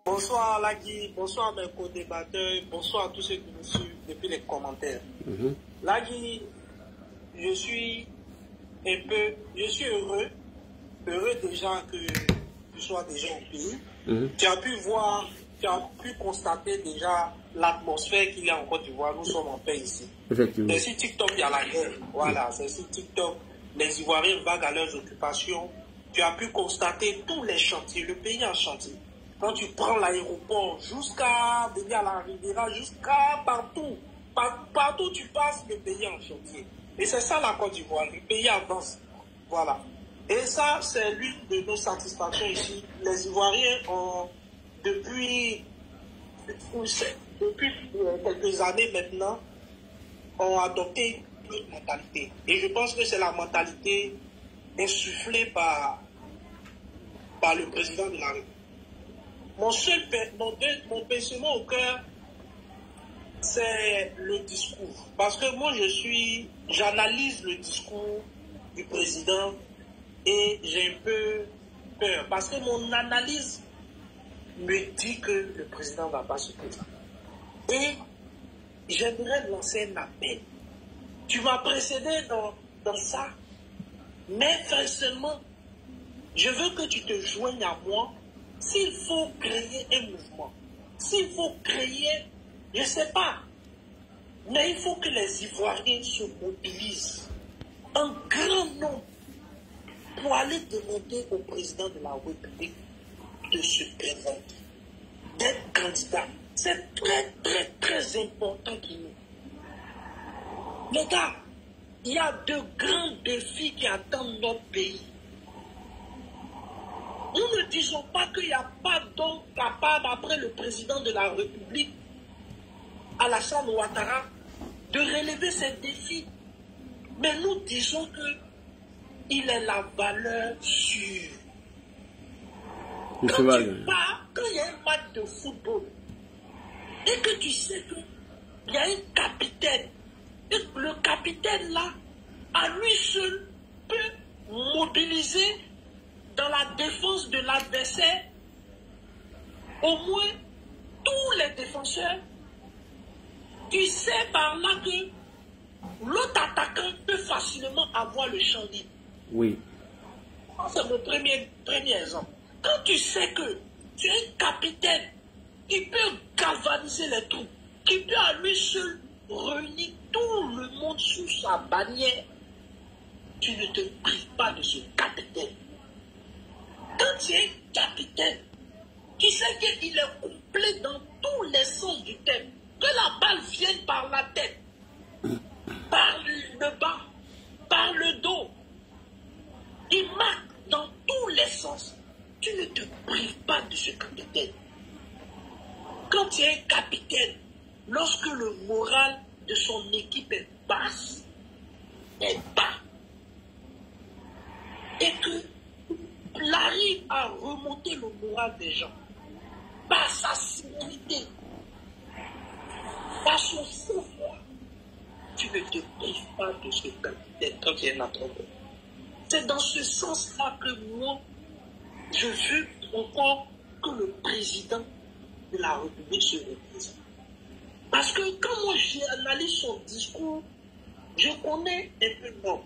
Bonsoir Lagui, bonsoir mes co-débatteurs, bonsoir à tous ceux qui nous suivent depuis les commentaires. Lagui, je suis heureux déjà que tu sois déjà au pays. Tu as pu voir, tu as pu constater déjà l'atmosphère qu'il y a en Côte d'Ivoire. Nous sommes en paix ici. Effectivement. C'est sur TikTok, il y a la guerre. Voilà, c'est sur TikTok. Les Ivoiriens vaguent à leurs occupations. Tu as pu constater tous les chantiers, le pays en chantier. Quand tu prends l'aéroport jusqu'à venir à la Riviera, jusqu'à partout, partout tu passes, le pays en chantier. Et c'est ça la Côte d'Ivoire, le pays avance. Voilà. Et ça, c'est l'une de nos satisfactions ici. Les Ivoiriens ont, depuis quelques années maintenant, ont adopté une mentalité. Et je pense que c'est la mentalité insufflée par le président de la République. Mon pincement au cœur, c'est le discours. Parce que moi, j'analyse le discours du président et j'ai un peu peur. Parce que mon analyse me dit que le président ne va pas se présenter. Et j'aimerais lancer un appel. Tu m'as précédé dans ça, mais seulement, je veux que tu te joignes à moi. S'il faut créer un mouvement, s'il faut créer, je ne sais pas, mais il faut que les Ivoiriens se mobilisent en grand nombre pour aller demander au président de la République de se présenter, d'être candidat. C'est très, très, très important pour nous. Les gars, il y a de grands défis qui attendent notre pays. Nous ne disons pas qu'il n'y a pas d'homme capable, après le président de la République, Alassane Ouattara, de relever ces défis. Mais nous disons qu'il est la valeur sûre. Quand il y a un match de football, et que tu sais qu'il y a un capitaine, et le capitaine là, à lui seul, peut mobiliser dans la défense de l'adversaire au moins tous les défenseurs. Tu sais par là que l'autre attaquant peut facilement avoir le champ libre. Oui. C'est mon premier exemple. Quand tu sais que tu es un capitaine qui peut galvaniser les troupes, qui peut à lui seul réunir tout le monde sous sa bannière, tu ne te prives pas de ce capitaine. Quand tu es capitaine, tu sais qu'il est complet dans tous les sens du terme. Que la balle vienne par la tête, par le bas, par le dos. Il marque dans tous les sens. Tu ne te prives pas de ce capitaine. Quand tu es un capitaine, lorsque le moral de son équipe est bas, et qu'il arrive à remonter le moral des gens par sa civilité, par son sang-froid, tu ne te prives pas de ce capitaine quand il est notre. C'est dans ce sens-là que moi, je veux encore que le président de la République se représente. Parce que quand moi j'analyse son discours, je connais un peu l'homme.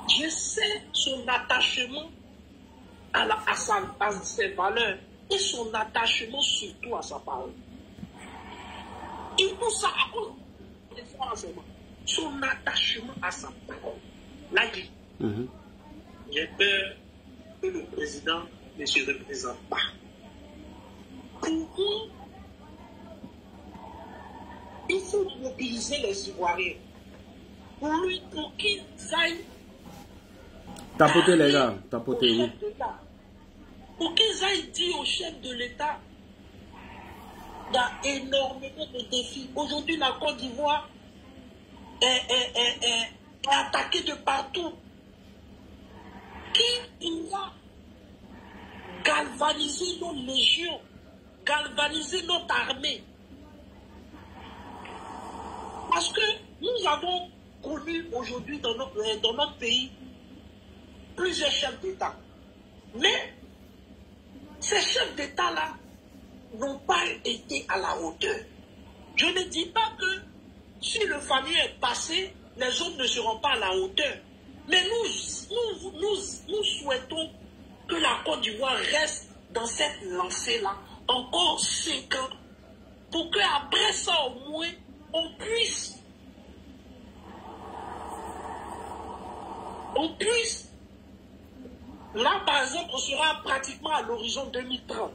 Je sais son attachement à ses valeurs et son attachement surtout à sa parole. Et tout ça à cause son attachement à sa parole. Là, j'ai peur que le président ne se représente pas. Pour il faut mobiliser les Ivoiriens pour qu'ils aillent tapoter les gars, tapoter, oui. Pour qu'ils aillent dire au chef de l'État, il y a énormément de défis. Aujourd'hui, la Côte d'Ivoire est attaquée de partout. Qui pourra galvaniser nos légions, galvaniser notre armée? Parce que nous avons connu aujourd'hui dans notre pays plusieurs chefs d'État. Mais ces chefs d'État-là n'ont pas été à la hauteur. Je ne dis pas que si le fameux est passé, les autres ne seront pas à la hauteur. Mais nous souhaitons que la Côte d'Ivoire reste dans cette lancée-là encore 5 ans pour qu'après ça, au moins, on puisse là, par exemple, on sera pratiquement à l'horizon 2030.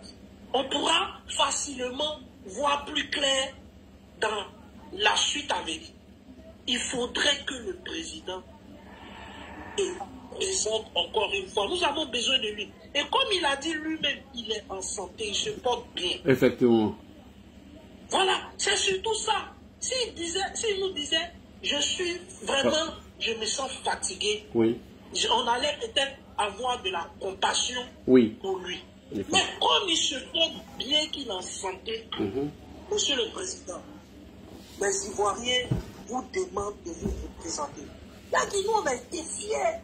On pourra facilement voir plus clair dans la suite à venir. Il faudrait que le président présente encore une fois. Nous avons besoin de lui. Et comme il a dit lui-même, il est en santé, il se porte bien. Effectivement. Voilà, c'est surtout ça. S'il nous disait, je suis vraiment, je me sens fatigué, oui. On allait peut-être avoir de la compassion pour lui. Mais comme il se porte bien qu'il est en santé, Monsieur le Président, les Ivoiriens vous demandent de vous représenter. Là, nous, on a été fiers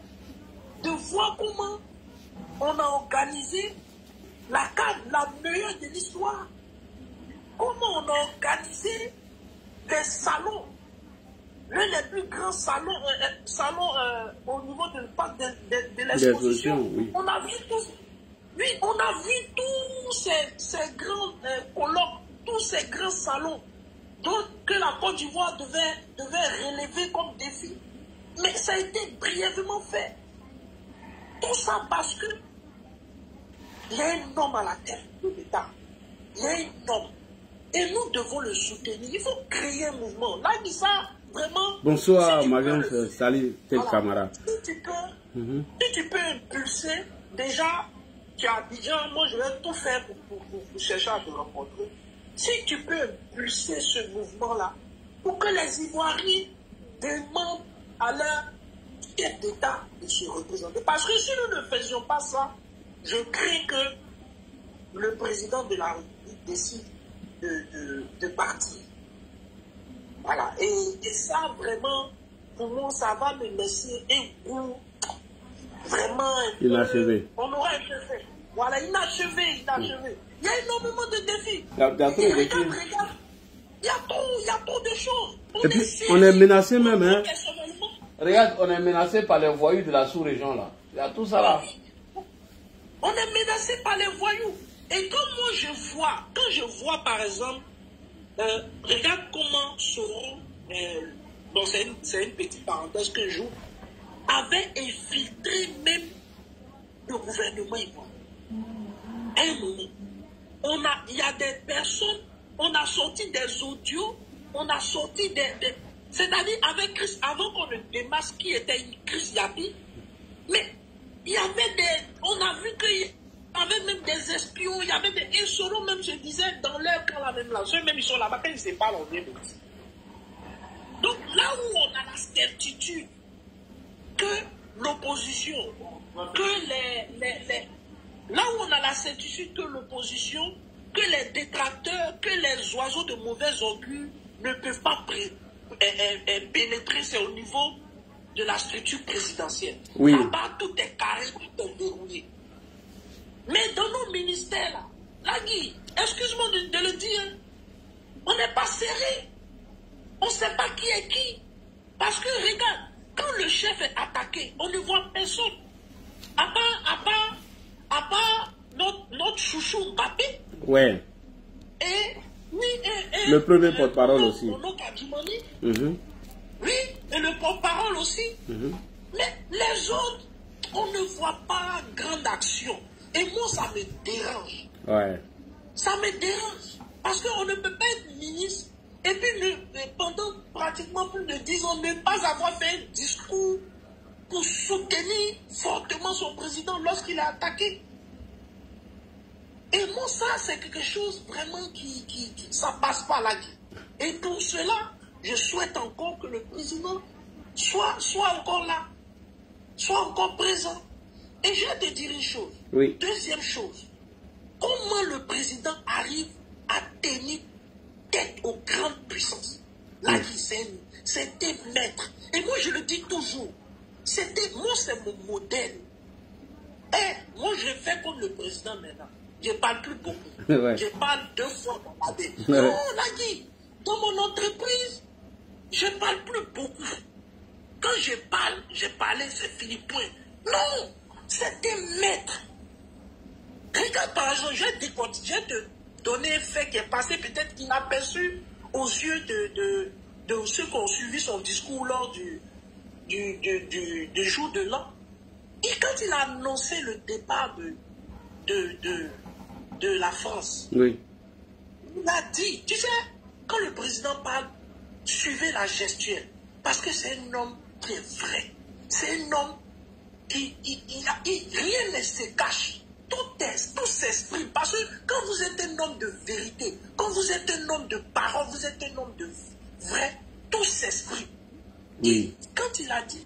de voir comment on a organisé la CAN, la meilleure de l'histoire. Comment on a organisé des salons, l'un des plus grands salons, au niveau du parc de l'exposition. Oui. On a vu tous ces grands colloques, tous ces grands salons que la Côte d'Ivoire devait relever comme défi. Mais ça a été brièvement fait. Tout ça parce que il y a un homme à la tête de l'État. Il y a un homme. Et nous devons le soutenir. Il faut créer un mouvement. Là, il dit ça vraiment. Bonsoir, ma grande salut, tes camarades. Si tu peux impulser, déjà, tu as dit, moi je vais tout faire pour chercher à te rencontrer. Si tu peux impulser ce mouvement-là, pour que les Ivoiriens demandent à leur chef d'État de se représenter. Parce que si nous ne faisions pas ça, je crains que le président de la République décide de partir. Voilà. Et ça, vraiment, pour moi, ça va me laisser un goût vraiment inachevé. On aura un peu fait. Voilà, inachevé. Il y a énormément de défis. Regarde, il y a trop de choses. Et puis, on est menacé même, hein. Regarde, on est menacé par les voyous de la sous-région, là. Il y a tout ça, là. On est menacé par les voyous. Et quand moi quand je vois par exemple, regarde comment Soro, bon c'est une petite parenthèse que j'ouvre, avait infiltré même le gouvernement ivoirien. Un moment, il y a des personnes, on a sorti des audios, on a sorti c'est-à-dire avec Chris, avant qu'on ne démasque qui était Chris Yabi, mais il y avait on a vu qu'il y avait même des espions, il y avait des Soro même, je disais, dans leur camp là même là, ceux même ils sont là-bas, quand ils se parlent, on vient de dire. Donc là où on a la certitude que l'opposition, que là où on a la certitude que l'opposition, que les détracteurs, que les oiseaux de mauvais augure ne peuvent pas pénétrer, c'est au niveau de la structure présidentielle. Oui. Là-bas, tout est carré, tout est verrouillé. Mais dans nos ministères, là, Guy, excuse-moi de le dire, on n'est pas serré. On ne sait pas qui est qui. Parce que, regarde, quand le chef est attaqué, on ne voit personne. À part notre chouchou Mbappé. Ouais. Et le premier porte-parole aussi. Oui, et le porte-parole aussi. Mais les autres, on ne voit pas grande action. Et moi, ça me dérange. Ouais. Ça me dérange. Parce qu'on ne peut pas être ministre et puis pendant pratiquement plus de 10 ans ne pas avoir fait un discours pour soutenir fortement son président lorsqu'il est attaqué. Et moi, ça, c'est quelque chose vraiment qui ça passe pas là. Et pour cela, je souhaite encore que le président soit encore là, soit encore présent. Et je vais te dire une chose. Oui. Deuxième chose, comment le président arrive à tenir tête aux grandes puissances? Là, c'était maître. Et moi, je le dis toujours, c'est mon modèle. je fais comme le président maintenant, je ne parle plus beaucoup. Ouais. Je parle 2 fois dans l'année. Ouais. Non, on l'a dit. Dans mon entreprise, je ne parle plus beaucoup. Quand je parle, je parlais, c'est fini, point. Non, c'est des maîtres. Regarde par exemple, je vais te donner un fait qui est passé, peut-être inaperçu aux yeux de ceux qui ont suivi son discours lors du jour de l'an. Et quand il a annoncé le départ de la France, Oui. il a dit, tu sais, quand le président parle, suivez la gestuelle. Parce que c'est un homme qui est vrai. C'est un homme qui rien ne se cache. Tout s'exprime. Parce que quand vous êtes un homme de vérité, quand vous êtes un homme de parole, vous êtes un homme de vrai, tout s'exprime. Oui. Quand il a dit,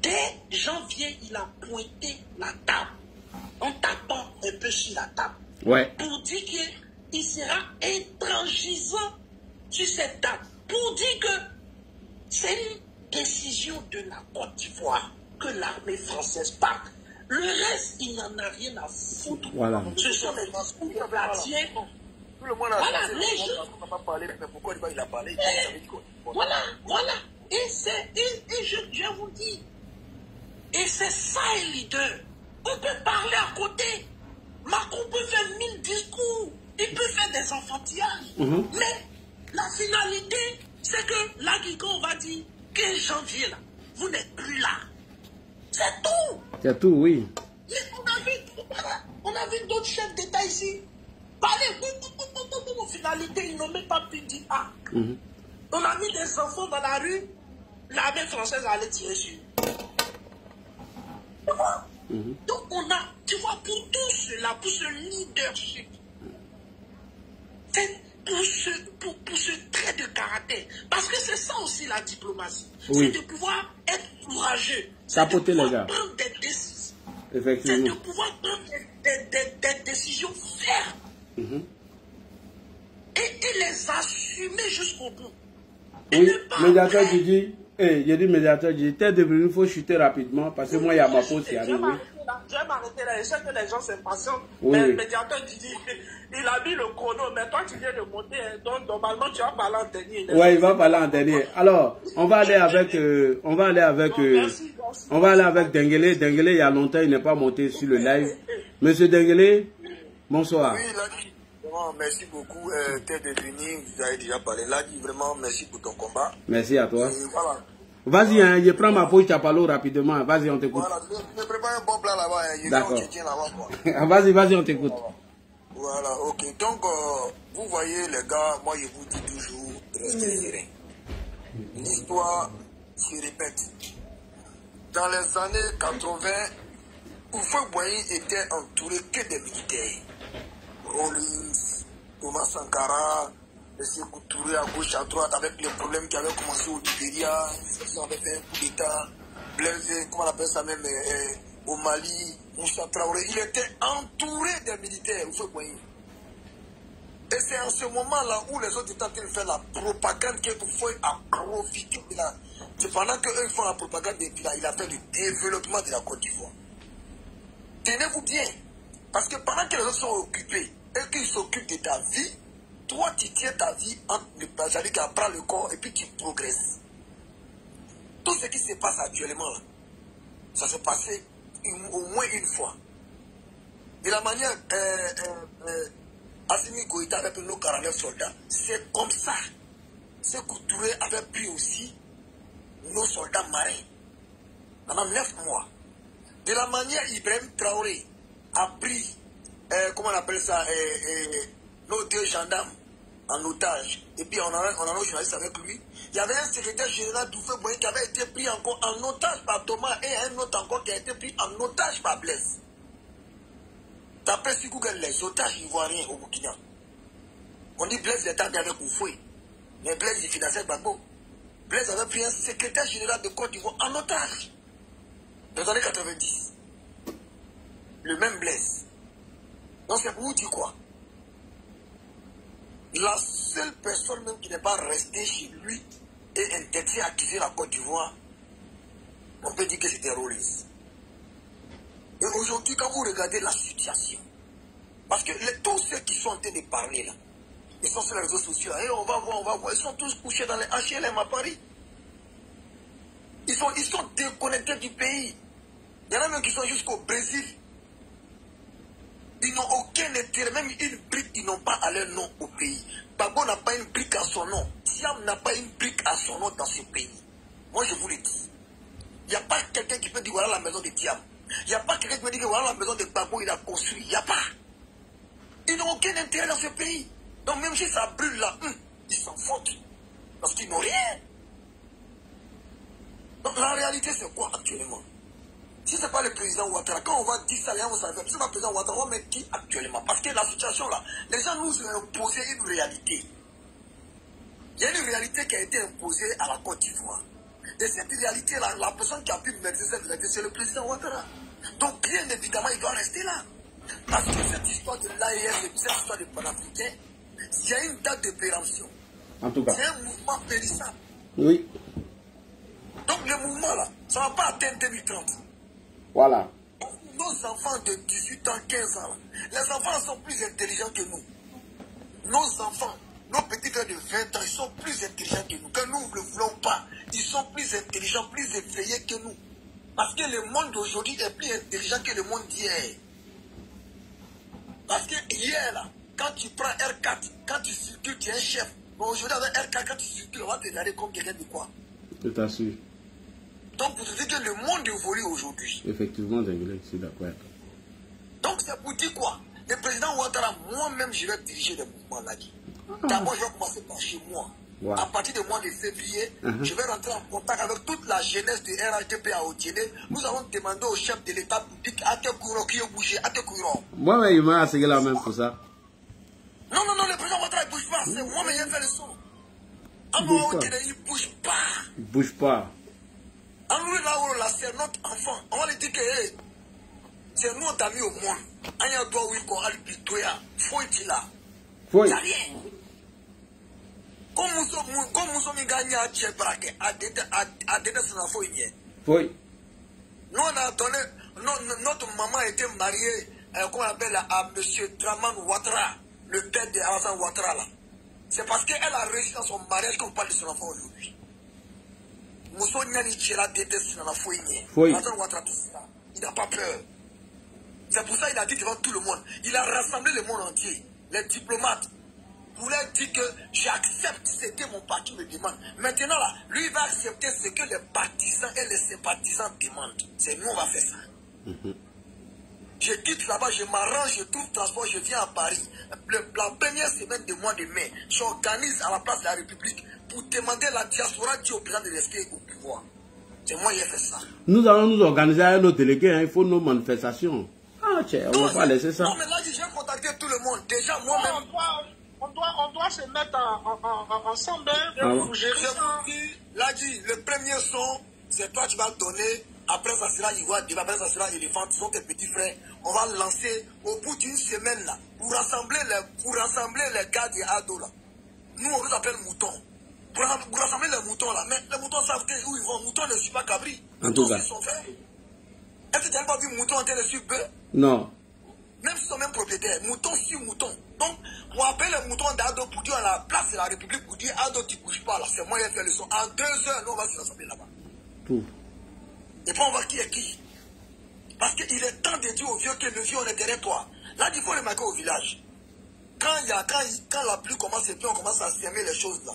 dès janvier, il a pointé la table, en tapant un peu sur la table, Ouais. pour dire qu'il sera intransigeant sur cette date, pour dire que c'est une décision de la Côte d'Ivoire que l'armée française parte. Le reste, il n'en a rien à foutre. Voilà. Ce sont les discours platiers. Tout le monde a Voilà, pensé, les gens. on n'a pas parlé, mais pourquoi il a parlé? Voilà. Et je vous dis, et c'est ça un leader. On peut parler à côté. Macron peut faire 1000 discours. Il peut faire des enfantillages. Mais la finalité, c'est que là, on va dire, 15 janvier, là, vous n'êtes plus là. C'est tout. C'est tout, oui. Mais on a vu d'autres chefs d'État ici. Parler, en finalité, ils n'ont même pas pu dire ah. On a mis des enfants dans la rue, l'armée française allait tirer sur eux. Tu vois? Donc on a, tu vois, pour tout cela, pour ce leadership, pour ce trait de caractère, parce que c'est ça aussi la diplomatie, Oui. c'est de pouvoir être courageux, Tapoter, c'est de les gars. pouvoir prendre des décisions, c'est Effectivement. de pouvoir prendre des décisions fermes et les assumer jusqu'au bout. Et Oui, ne pas médiateur après- Didi, j'ai dit médiateur Didi, t'es devenu, il faut chuter rapidement parce que moi, il y a ma pause qui arrive. Oui. Je vais m'arrêter là. Je sais que les gens s'impatientent. Oui, Mais oui. le médiateur dit, il a mis le chrono. Mais toi, tu viens de monter. Hein, donc, normalement, tu vas parler en dernier. Ouais, il va parler en dernier. Alors, on va aller avec, on va aller avec Dengele. Dengele, il y a longtemps, il n'est pas monté sur le live. Monsieur Dengele, bonsoir. Oui, il a dit, vraiment, merci beaucoup d'être venu. Vous avez déjà parlé. Il a dit vraiment merci pour ton combat. Merci à toi. Et voilà. Vas-y, hein, je prends ma pause Chapalo rapidement. Vas-y, on t'écoute. Voilà, je me prépare un bon plat là-bas. Hein. Je D'accord. viens au Tchétien là-bas. Quoi. Vas-y, on t'écoute. Voilà, ok. Donc, vous voyez, les gars, moi, je vous dis toujours, restez serein. L'histoire se répète. Dans les années 80, Houphouët Boigny était entouré que des militaires. Rawlings, Thomas Sankara, M. Touré à gauche, à droite, avec les problèmes qui avaient commencé au Libéria. Ils avaient fait un coup d'État. Blaise, comment on appelle ça même, au Mali, Moussa Traoré. Il était entouré des militaires, Houphouët Boigny. Et c'est en ce moment-là où les autres étaient en train de faire la propagande que Houphouët a profité de là. C'est pendant qu'eux font la propagande et puis là, il a fait le développement de la Côte d'Ivoire. Tenez-vous bien. Parce que pendant que les autres sont occupés et qu'ils s'occupent de ta vie, toi, tu tiens ta vie entre le bazar qui apprend le corps et puis tu progresses. Tout ce qui se passe actuellement, là, ça s'est passé au moins une fois. De la manière, Assimi Goïta avait pris nos 49 soldats. C'est comme ça. Sékou Touré avait pris aussi nos soldats marins pendant 9 mois. De la manière, Ibrahim Traoré a pris, comment on appelle ça, nos 2 gendarmes en otage. Et puis on a un journaliste avec lui. Il y avait un secrétaire général d'Houphouët Boigny qui avait été pris encore en otage par Thomas et un autre encore qui a été pris en otage par Blaise. Tapez sur Google les otages ivoiriens au Burkina. On dit Blaise était avec Houphouët. Mais Blaise il finançait Gbagbo. Blaise avait pris un secrétaire général de Côte d'Ivoire en otage. Dans les années 90. Le même Blaise. Donc c'est pour vous dire quoi? La seule personne même qui n'est pas restée chez lui et interdit à quitter la Côte d'Ivoire, on peut dire que c'était Rawlings. Et aujourd'hui, quand vous regardez la situation, parce que tous ceux qui sont en train de parler là, ils sont sur les réseaux sociaux, et on va voir, ils sont tous couchés dans les HLM à Paris. Ils sont déconnectés du pays. Il y en a même qui sont jusqu'au Brésil. Ils n'ont aucun intérêt, même une brique, ils n'ont pas à leur nom au pays. Babo n'a pas une brique à son nom. Siam n'a pas une brique à son nom dans ce pays. Moi, je vous le dis. Il n'y a pas quelqu'un qui peut dire voilà la maison de Thiam. Il n'y a pas quelqu'un qui peut dire voilà la maison de Babo, il a construit. Il n'y a pas. Ils n'ont aucun intérêt dans ce pays. Donc même si ça brûle là, ils s'en foutent. Parce qu'ils n'ont rien. Donc la réalité, c'est quoi actuellement? Si ce n'est pas le président Ouattara, quand on va dire ça, on savait, si ce n'est pas le président Ouattara, on va mettre qui actuellement? Parce que la situation là, les gens nous ont imposé une réalité. Il y a une réalité qui a été imposée à la Côte d'Ivoire. Et cette réalité-là, la personne qui a pu maîtriser cette réalité, c'est le président Ouattara. Donc, bien évidemment, il doit rester là. Parce que cette histoire de l'AES, cette histoire de panafricain, il y a une date de péremption. En tout cas. C'est un mouvement périssable. Oui. Donc, le mouvement là, ça ne va pas atteindre 2030. Voilà. Nos enfants de 18 ans, 15 ans, là, les enfants sont plus intelligents que nous. Nos enfants, nos petits frères de 20 ans, ils sont plus intelligents que nous. Que nous ne le voulons pas, ils sont plus intelligents, plus éveillés que nous. Parce que le monde d'aujourd'hui est plus intelligent que le monde d'hier. Parce que hier, là, quand tu prends R4, quand tu circules, tu es un chef. Mais aujourd'hui, avec R4, quand tu circules, on va te regarder comme quelqu'un de quoi? Tout à fait. Donc, vous savez que le monde évolue aujourd'hui. Effectivement, je suis d'accord. Donc, c'est pour dire quoi? Le président Ouattara, moi-même, je vais diriger le mouvement là. D'abord, je vais commencer par chez moi. Wow. À partir du mois de février, je vais rentrer en contact avec toute la jeunesse du RHDP à Otiene. Nous allons demander au chef de l'État public à te courant qui est bougé, à te courant. Moi, il m'a assigné la même pour ça. Non, le président Ouattara ne bouge pas. C'est moi, mais il fait le son. À moi, Otiene, il ne bouge pas. Il ne bouge pas. En nous, là, c'est notre enfant. On va lui dire que c'est notre ami au monde. Il y a droit où il faut aller plutôt. Faut être là. Il n'y a rien. Comme nous sommes gagnés à Tchebraké, à Dédé Sanafoïnier. Oui. Nous, on a donné. Notre maman était mariée, qu'on appelle à M. Draman Ouattara, le père de Alassane Ouattara. Là. C'est parce qu'elle a réussi dans son mariage qu'on parle de son enfant aujourd'hui. Mousso Nyani Tchela Dédé Sanafoïnier. Alassane Ouattara, tout ça. Il n'a pas peur. C'est pour ça qu'il a dit devant tout le monde. Il a rassemblé le monde entier. Les diplomates. Voulait dire que j'accepte ce que mon parti me demande. Maintenant, là, lui, il va accepter ce que les partisans et les sympathisants demandent. C'est nous, on va faire ça. Je quitte là-bas, je m'arrange, je trouve transport, je viens à Paris. La première semaine du mois de mai, j'organise à la place de la République pour demander la diaspora qui est au président de rester au pouvoir. C'est moi qui ai fait ça. Nous allons nous organiser avec nos délégués, hein, il faut nos manifestations. Ah, tiens, on ne va pas laisser ça. Non, mais là, je viens contacter tout le monde. Déjà, moi-même. On doit se mettre ensemble pour gérer ça. Là, dit, le premier son, c'est toi qui vas donner. Après, ça sera Ivoire, après, ça sera Éléphant, ce sont tes petits frères. On va lancer au bout d'une semaine, là, pour rassembler les gars de Ado, là. Nous, on vous appelle moutons. Pour rassembler les moutons, là. Mais les moutons savent où ils vont. Moutons ne suivent pas Cabri. En tout cas. Est-ce que tu n'as pas vu mouton en train de suivre peu? Non. Même s'ils sont même propriétaires, mouton sur mouton. Donc, on appelle les moutons d'Ado pour dire à la place de la République, pour dire Ado, tu ne bouges pas là, c'est moi qui ai fait le son. En 2 heures, nous, on va se rassembler là-bas. Tout. Et puis on va qui est qui. Parce qu'il est temps de dire aux vieux que le vieux, on est derrière toi. Là, il faut le marquer au village. Quand la pluie commence et puis on commence à sèmer les choses là,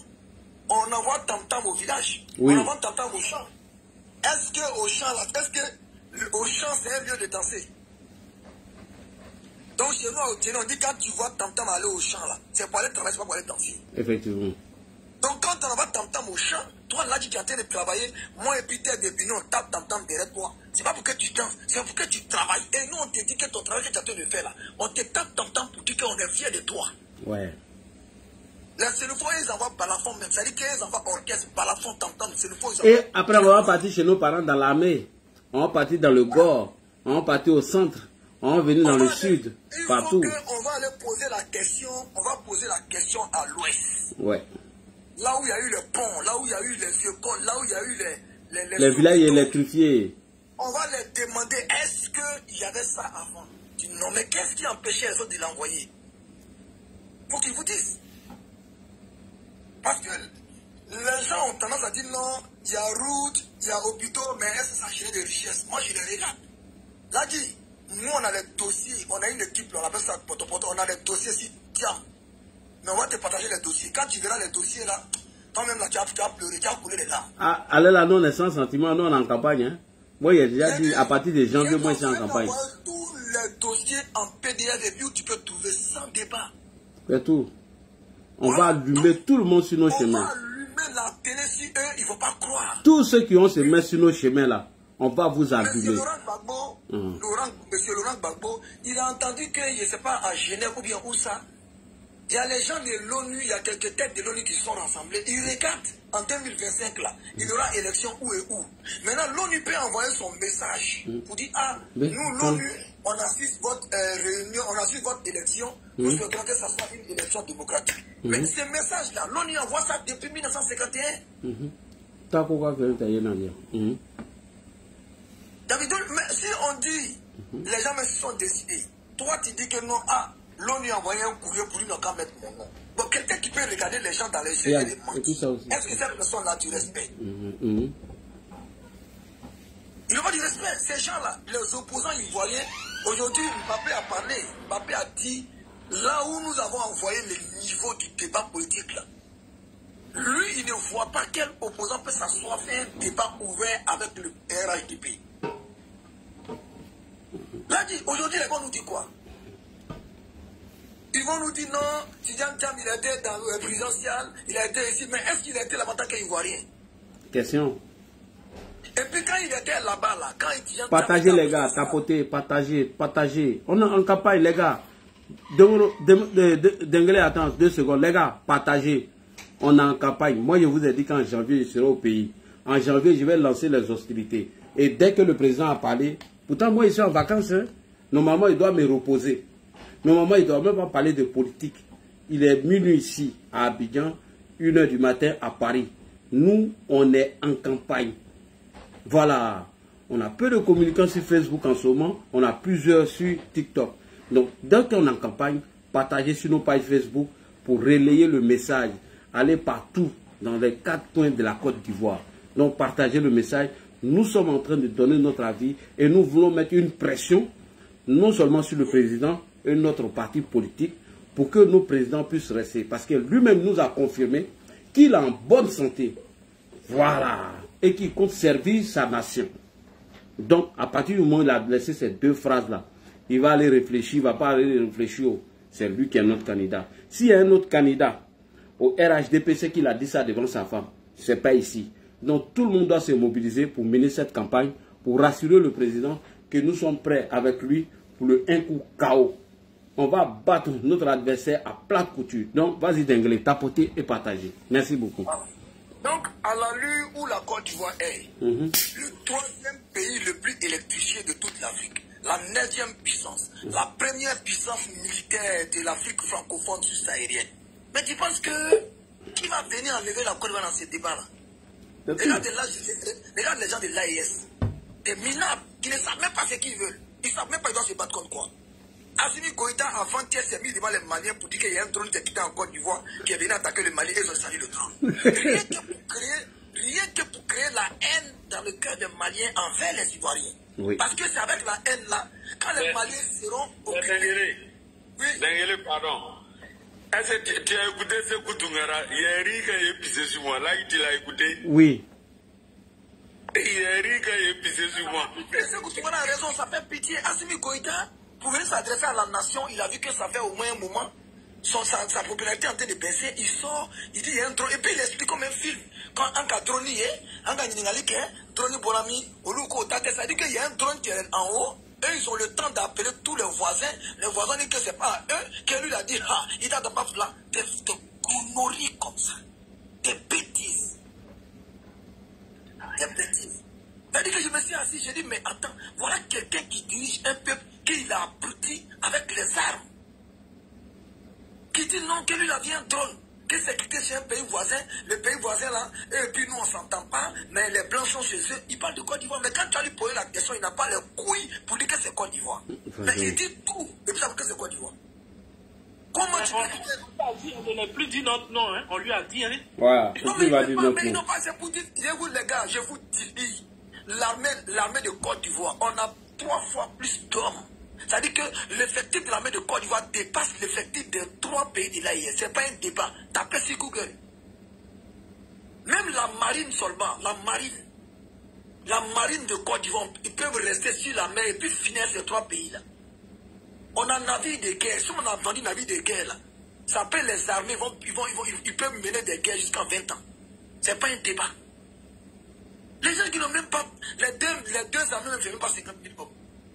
on envoie tam-tam au village. Oui. On envoie tam-tam au champ. Est-ce que au champ là, au champ c'est un lieu de danser? Donc chez nous, on dit quand tu vois tam-tam aller au champ là, c'est pour aller travailler, c'est pas pour aller danser. Effectivement. Donc quand on envoie tam-tam au champ, toi là tu es en train de travailler, moi et Peter de Bino, on tape tam-tam derrière toi. C'est pas pour que tu danses, c'est pour que tu travailles. Et nous on te dit que ton travail que tu es en train de faire là, on te tape tam-tam pour dire qu'on est fiers de toi. Ouais. Les Sénéfos, ils envoient balafon même, c'est-à-dire qu'ils envoient orchestre, balafon, tam-tam, Sénéfos, ils Et après on va partir chez nos parents dans l'armée, on va partir dans le Gore, on va partir au centre. On va venir dans le sud, partout. On va aller poser la question, on va poser la question à l'ouest. Ouais. Là où il y a eu les ponts, là où il y a eu les écoles, là où il y a eu les villages électrifiés. on va les demander, est-ce qu'il y avait ça avant? Dis non, mais qu'est-ce qui empêchait les autres de l'envoyer? Faut qu'ils vous disent. Parce que les gens ont tendance à dire non, il y a route, il y a hôpitaux, mais est-ce que ça crée des richesses? Moi, je les regarde. Là, dit, nous, on a les dossiers, on a une équipe, on appelle ça potopoto, on a les dossiers ici, tiens. Mais on va te partager les dossiers. Quand tu verras les dossiers là, toi-même là, tu as pleuré, tu as coulé les larmes. Ah, allez là, non, sans sentiment, non, on est en campagne. Hein. Moi, il a déjà dit, à partir de janvier, moi, je suis en campagne. Tous les dossiers en PDF et puis où tu peux trouver sans débat. C'est tout. On va allumer tout le monde sur nos chemins. On va allumer la télé si eux, ils ne vont pas croire. Tous ceux qui ont se mettre sur nos chemins là, on va vous allumer. Monsieur Laurent Gbagbo, il a entendu que, je ne sais pas, à Genève ou bien où ça, il y a les gens de l'ONU, il y a quelques têtes de l'ONU qui sont rassemblées. Ils regardent en 2025 là, il y aura élection où et où. Maintenant, l'ONU peut envoyer son message pour dire, ah, nous l'ONU, on assiste votre réunion, on assiste votre élection, nous souhaitons que ça soit une élection démocratique. Mais ce message-là, l'ONU envoie ça depuis 1951. T'as quoi faire David, mais si on dit, les gens se sont décidés, toi tu dis que non, ah, l'ONU a envoyé un courrier pour lui ne pas mettre mon nom. Bon, quelqu'un qui peut regarder les gens dans les yeux et les mentir. Est-ce que cette personne-là, tu respectes? Il n'y a pas du respect. Ces gens-là, les opposants ivoiriens, aujourd'hui, Mbappé a parlé, Mbappé a dit, là où nous avons envoyé le niveau du débat politique, là, lui, il ne voit pas quel opposant peut s'asseoir, faire un débat ouvert avec le RHDP. Là, aujourd'hui, les gens nous disent quoi? Ils vont nous dire non, Tidjane Thiam, il était dans le présidentiel, il a été ici, mais est-ce qu'il était là-bas en tant qu'ivoirien? Question. Et puis quand il était là-bas, là, quand Tidjane Thiam... Partagez les gars, tapotez, partagez. On est en campagne, les gars. Dengue, attends, 2 secondes. Les gars, partagez. On est en campagne. Moi, je vous ai dit qu'en janvier, je serai au pays. En janvier, je vais lancer les hostilités. Et dès que le président a parlé, pourtant, moi, je suis en vacances. Hein. Normalement, il doit me reposer. Normalement, il ne doit même pas parler de politique. Il est minuit ici, à Abidjan, 1 h du matin à Paris. Nous, on est en campagne. Voilà. On a peu de communicants sur Facebook en ce moment. On a plusieurs sur TikTok. Donc, dès qu'on est en campagne, partagez sur nos pages Facebook pour relayer le message. Allez partout dans les 4 coins de la Côte d'Ivoire. Donc, partagez le message. Nous sommes en train de donner notre avis et nous voulons mettre une pression, non seulement sur le président et notre parti politique, pour que nos présidents puissent rester. Parce que lui-même nous a confirmé qu'il est en bonne santé. Voilà. Et qu'il compte servir sa nation. Donc, à partir du moment où il a laissé ces 2 phrases-là, il va aller réfléchir, il ne va pas aller réfléchir. C'est lui qui est notre candidat. S'il y a un autre candidat au RHDP, c'est qu'il a dit ça devant sa femme. Ce n'est pas ici. Donc, tout le monde doit se mobiliser pour mener cette campagne, pour rassurer le président que nous sommes prêts avec lui pour le un coup KO. On va battre notre adversaire à plat couture. Donc, vas-y Dengue, tapotez et partagez. Merci beaucoup. Donc, à l'allure où la Côte d'Ivoire est, le 3e pays le plus électrifié de toute l'Afrique, la 9e puissance, la première puissance militaire de l'Afrique francophone subsaharienne. Mais tu penses que qui va venir enlever la Côte d'Ivoire dans ce débat-là? Regarde les gens de l'AES, des minables qui ne savent même pas ce qu'ils veulent. Ils ne savent même pas qu'ils doivent se battre contre quoi. Assimi Goïta, avant-hier, s'est mis devant les Maliens pour dire qu'il y a un drone qui est quitté en Côte d'Ivoire, qui est venu attaquer le Mali et ils ont sali le drone. Rien que pour créer la haine dans le cœur des Maliens envers les Ivoiriens. Oui. Parce que c'est avec la haine là, quand les Maliens seront occupés. Dengele, pardon. Est-ce que tu as écouté ce Koutungara? Il y a Eric qui est pissé sur moi. Là, tu l'as écouté? Oui. Il y a Eric qui est pissé sur moi. Et ce Koutungara a raison, ça fait pitié. Assimi Goïta pouvait s'adresser à la nation. Il a vu que ça fait au moins un moment. Sa popularité est en train de baisser. Il sort, il dit il y a un drone. Et puis il explique comme un film. Quand un cas drone y est, un cas n'ingalike, drone Borami, Oluko, Tate, ça dit qu'il y a un drone qui est en haut. Eux, ils ont le temps d'appeler tous les voisins. Les voisins disent que c'est pas eux. Que lui a dit, ah, il a d'abord là. Des conneries comme ça. Des bêtises. Des bêtises. C'est-à-dire que je me suis assis, j'ai dit, mais attends, voilà quelqu'un qui dirige un peuple qu'il a abruti avec les armes. Qui dit non, que lui a vu un drone. que c'est quitté chez un pays voisin, le pays voisin là, et puis nous on s'entend pas, mais les Blancs sont chez eux, ils parlent de Côte d'Ivoire, mais quand tu as lui posé la question, il n'a pas les couilles pour dire que c'est Côte d'Ivoire. Mais il dit tout, et puis ça veut que c'est Côte d'Ivoire. Comment tu peux... On n'a plus dit notre nom, hein. On lui a dit, hein. Voilà, non, mais ils n'ont pas, c'est pour dire, les gars, je vous dis, l'armée de Côte d'Ivoire, on a 3 fois plus d'hommes. C'est-à-dire que l'effectif de l'armée de Côte d'Ivoire dépasse l'effectif des 3 pays de l'AIS. Ce n'est pas un débat. Tapez sur Google. Même la marine seulement, la marine de Côte d'Ivoire, ils peuvent rester sur la mer et puis finir ces 3 pays-là. On a un navire de guerre. Si on a vendu un navire de guerre, là, ça peut les armées, ils peuvent mener des guerres jusqu'à 20 ans. Ce n'est pas un débat. Les gens qui n'ont même pas, les deux armées ne font même pas 50 000 hommes.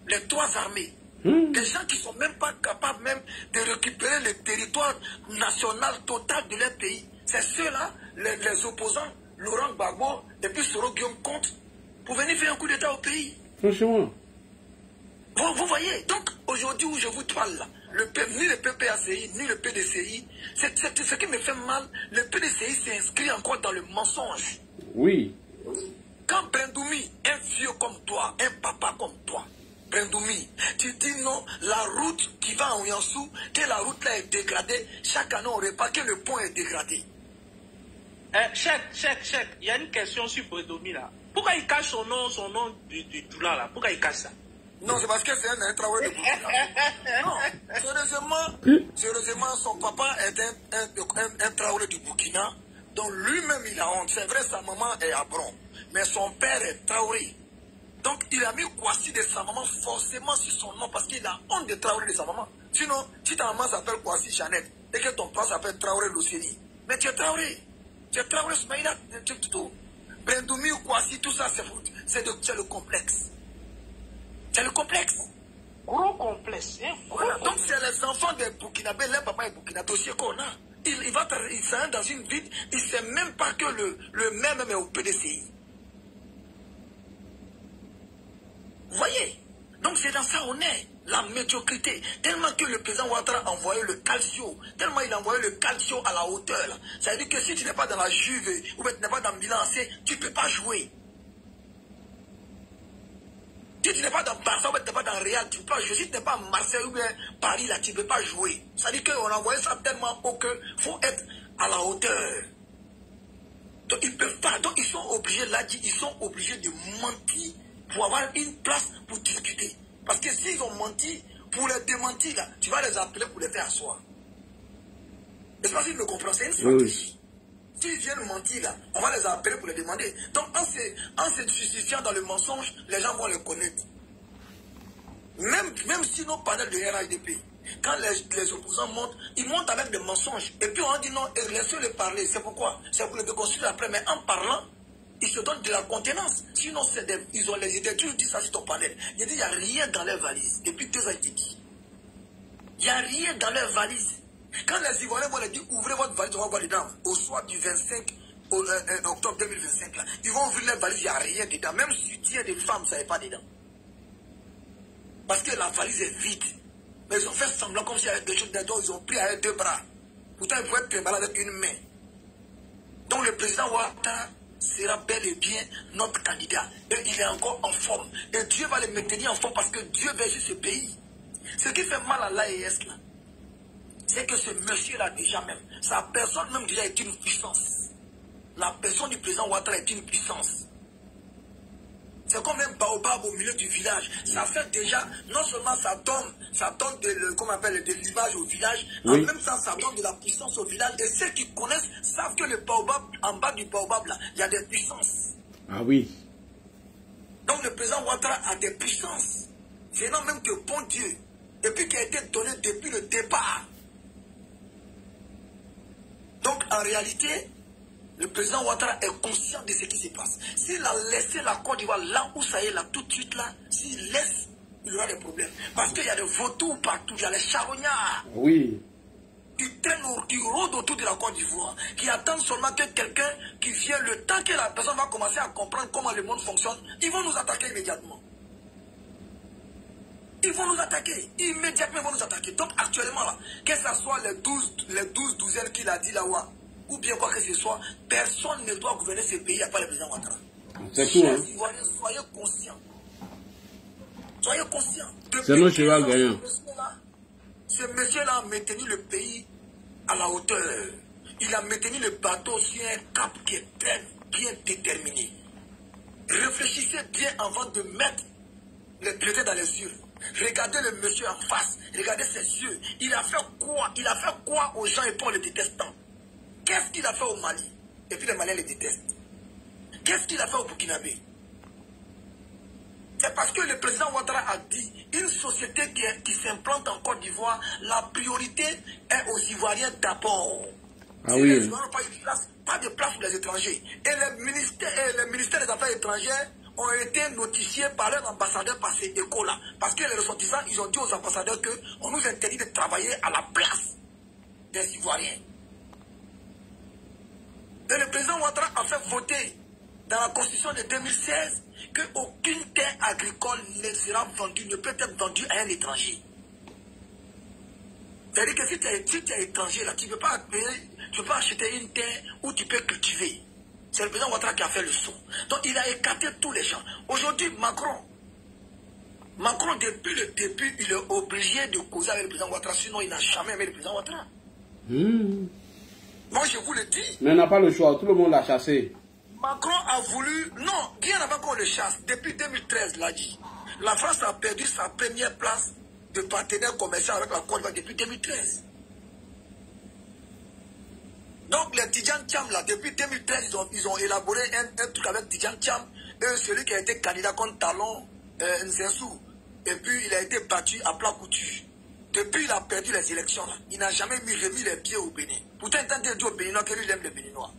Les 3 armées. Des gens qui ne sont même pas capables même de récupérer le territoire national total de leur pays. C'est ceux-là, les opposants, Laurent Gbagbo et puis Soro Guillaume Comte, pour venir faire un coup d'État au pays. Franchement. Vous voyez, donc aujourd'hui où je vous parle là, ni le PPACI, ni le PDCI, c'est ce qui me fait mal. Le PDCI s'inscrit encore dans le mensonge. Oui. Quand Brendoumi, un vieux comme toi, un papa comme toi, Brendoumi, tu dis non, la route qui va en Ouyansou, que la route là est dégradée, chaque année on repart que le pont est dégradé. Chèque, il y a une question sur Brendoumi là. Pourquoi il cache son nom du Doula là? Pourquoi il cache ça? Non, c'est parce que c'est un travail de Burkina. Non, sérieusement, son papa est un travail du Burkina, dont lui-même il a honte. C'est vrai, sa maman est à Bron, mais son père est Traoré. Donc il a mis Kouassi de sa maman forcément sur son nom parce qu'il a honte de Traoré de sa maman. Sinon, si ta maman s'appelle Kouassi Jeannette et que ton père s'appelle Traoré Losséni, mais tu es Traoré. Tu es Traoré Smaïla, tout. Brendoumi, Kouassi, tout ça, c'est le complexe. C'est le complexe. Gros complexe. Hein? Voilà. Donc c'est les enfants des Burkinabés, leur papa est Burkina, dossier qu'on a. Il s'en dans une ville, il ne sait même pas que le maire même est au PDCI. Vous voyez? Donc c'est dans ça on est, la médiocrité. Tellement que le président Ouattara a envoyé le calcio, tellement il a envoyé le calcio à la hauteur. Là. Ça veut dire que si tu n'es pas dans la Juve ou tu n'es pas dans Milan AC, tu ne peux pas jouer. Si tu n'es pas dans Barça ou tu n'es pas dans Real, tu ne peux pas jouer. Si tu n'es pas à Marseille ou bien Paris, là, tu ne peux pas jouer. Ça veut dire qu'on a envoyé ça tellement haut qu'il faut être à la hauteur. Donc ils ne peuvent pas. Donc ils sont obligés, là, ils sont obligés de mentir pour avoir une place pour discuter. Parce que s'ils ont menti, pour les démentir, là, tu vas les appeler pour les faire asseoir. Est-ce que vous me comprenez? C'est une stratégie. S'ils viennent mentir, là, on va les appeler pour les demander. Donc en se justifiant dans le mensonge, les gens vont les connaître. Même si nos panels de RAIDP, quand les opposants montent, ils montent avec des mensonges. Et puis on dit non, laissez-les parler. C'est pourquoi? C'est pour les déconstruire après. Mais en parlant, ils se donnent de la contenance. Sinon, ils ont les idées. Tu dis ça sur ton panel. Il dit, il n'y a rien dans leurs valises. Depuis 2 ans, il dit. Il n'y a rien dans leurs valises. Quand les Ivoiriens vont leur dire, ouvrez votre valise, on va voir dedans. Au soir du 25 octobre 2025, là, ils vont ouvrir les valises, il n'y a rien dedans. Même soutien des femmes, ça n'est pas dedans. Parce que la valise est vide. Mais ils ont fait semblant comme s'il y avait des choses dedans, ils ont pris avec 2 bras. Pourtant, ils pouvaient être préparés avec une main. Donc le président Ouattara sera bel et bien notre candidat. Et il est encore en forme. Et Dieu va le maintenir en forme parce que Dieu veut sur ce pays. Ce qui fait mal à l'AES, là, c'est que ce monsieur-là, déjà même, sa personne même déjà est une puissance. La personne du président Ouattara est une puissance. C'est comme un baobab au milieu du village. Ça fait déjà, non seulement ça donne de l'image au village, oui. En même temps, ça donne de la puissance au village. Et ceux qui connaissent savent que le baobab, en bas du baobab, là, il y a des puissances. Ah oui. Donc le président Ouattara a des puissances, venant même de bon Dieu, et puis qui a été donné depuis le départ. Donc en réalité, le président Ouattara est conscient de ce qui se passe. S'il a laissé la Côte d'Ivoire là où ça y est, là, tout de suite là, s'il laisse, il y aura des problèmes. Parce qu'il y a des vautours partout, il y a les charognards. Oui. Qui rôdent autour de la Côte d'Ivoire, qui attendent seulement que quelqu'un qui vient, le temps que la personne va commencer à comprendre comment le monde fonctionne, ils vont nous attaquer immédiatement. Ils vont nous attaquer, immédiatement ils vont nous attaquer. Donc actuellement là, que ce soit les 12 douzaines qu'il a dit là-haut, ou bien quoi que ce soit, personne ne doit gouverner ce pays à part le président Ouattara. C'est tout, hein. Soyez conscients. Soyez conscients. C'est nos chevaux gagnants. Ce monsieur-là a maintenu le pays à la hauteur. Il a maintenu le bateau sur un cap qui est très bien déterminé. Réfléchissez bien avant de mettre le pied dans les yeux. Regardez le monsieur en face. Regardez ses yeux. Il a fait quoi? Il a fait quoi aux gens et pour le détestant? Qu'est-ce qu'il a fait au Mali? Et puis les Maliens le détestent. Qu'est-ce qu'il a fait au Burkinabé? C'est parce que le président Ouattara a dit une société qui s'implante en Côte d'Ivoire, la priorité est aux Ivoiriens d'abord. Ah si oui. les Ivoiriens n'ont pas de place pour les étrangers. Et les ministères des Affaires étrangères ont été notifiés par leur ambassadeur par ces échos-là. Parce que les ressortissants, ils ont dit aux ambassadeurs qu'on nous interdit de travailler à la place des Ivoiriens. Et le président Ouattara a fait voter dans la constitution de 2016 qu'aucune terre agricole ne sera vendue, ne peut être vendue à un étranger. C'est-à-dire que si tu es étranger, là, tu ne peux pas acheter une terre où tu peux cultiver. C'est le président Ouattara qui a fait le son. Donc il a écarté tous les gens. Aujourd'hui, Macron, depuis le début, il est obligé de causer avec le président Ouattara, sinon il n'a jamais aimé le président Ouattara. Moi, je vous le dis. Mais on n'a pas le choix, tout le monde l'a chassé. Macron a voulu, non, bien avant qu'on le chasse, depuis 2013, l'a dit. La France a perdu sa première place de partenaire commercial avec la Côte d'Ivoire depuis 2013. Donc les Tidjane Thiam, là, depuis 2013, ils ont élaboré un truc avec Tidjane Thiam, celui qui a été candidat contre Talon Nsensou. Et puis il a été battu à plat couture. Depuis il a perdu les élections, là, il n'a jamais remis les pieds au Bénin. Pourtant il tente de dire aux Béninois que lui il aime les Béninois.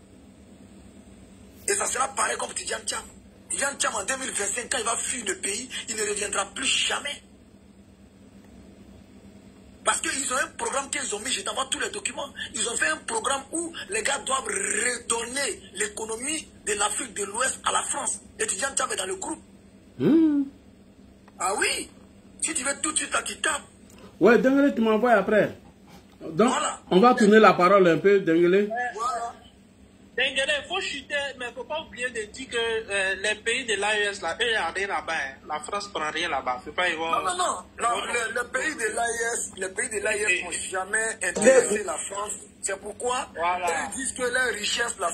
Et ça sera pareil comme Tidjane Thiam. Tidjane Thiam en 2025, quand il va fuir le pays, il ne reviendra plus jamais. Parce qu'ils ont un programme qu'ils ont mis, je t'envoie tous les documents. Ils ont fait un programme où les gars doivent redonner l'économie de l'Afrique de l'Ouest à la France. Et Tidjane Thiam est dans le groupe. Ah oui. Si tu veux tout de suite à qui tape. Ouais, Dengele, tu m'envoies après. Donc, voilà. On va tourner la parole un peu, Dengele. Voilà. Dengele, il faut chuter, mais il ne faut pas oublier de dire que les pays de l'AES, là, eux, il n'y a rien là-bas. Hein. La France ne prend rien là-bas. Faut pas y voir. Non. Le pays de l'AES n'ont jamais intéressé la France. C'est pourquoi ils disent que leur richesse, là,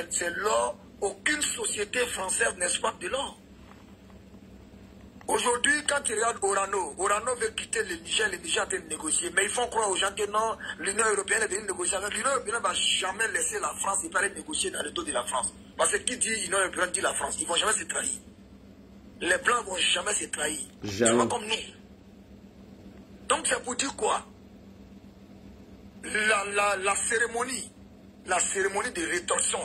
c'est l'or. Aucune société française n'exploite de l'or. Aujourd'hui, quand tu regardes Orano veut quitter le Niger est en train de négocier. Mais ils font croire aux gens que non, l'Union européenne est venue négocier. L'Union européenne ne va jamais laisser la France et pas aller négocier dans le dos de la France. Parce que qui dit l'Union européenne dit la France, ils ne vont jamais se trahir. Les Blancs ne vont jamais se trahir. C'est pas comme nous. Donc c'est pour dire quoi? La cérémonie de rétorsion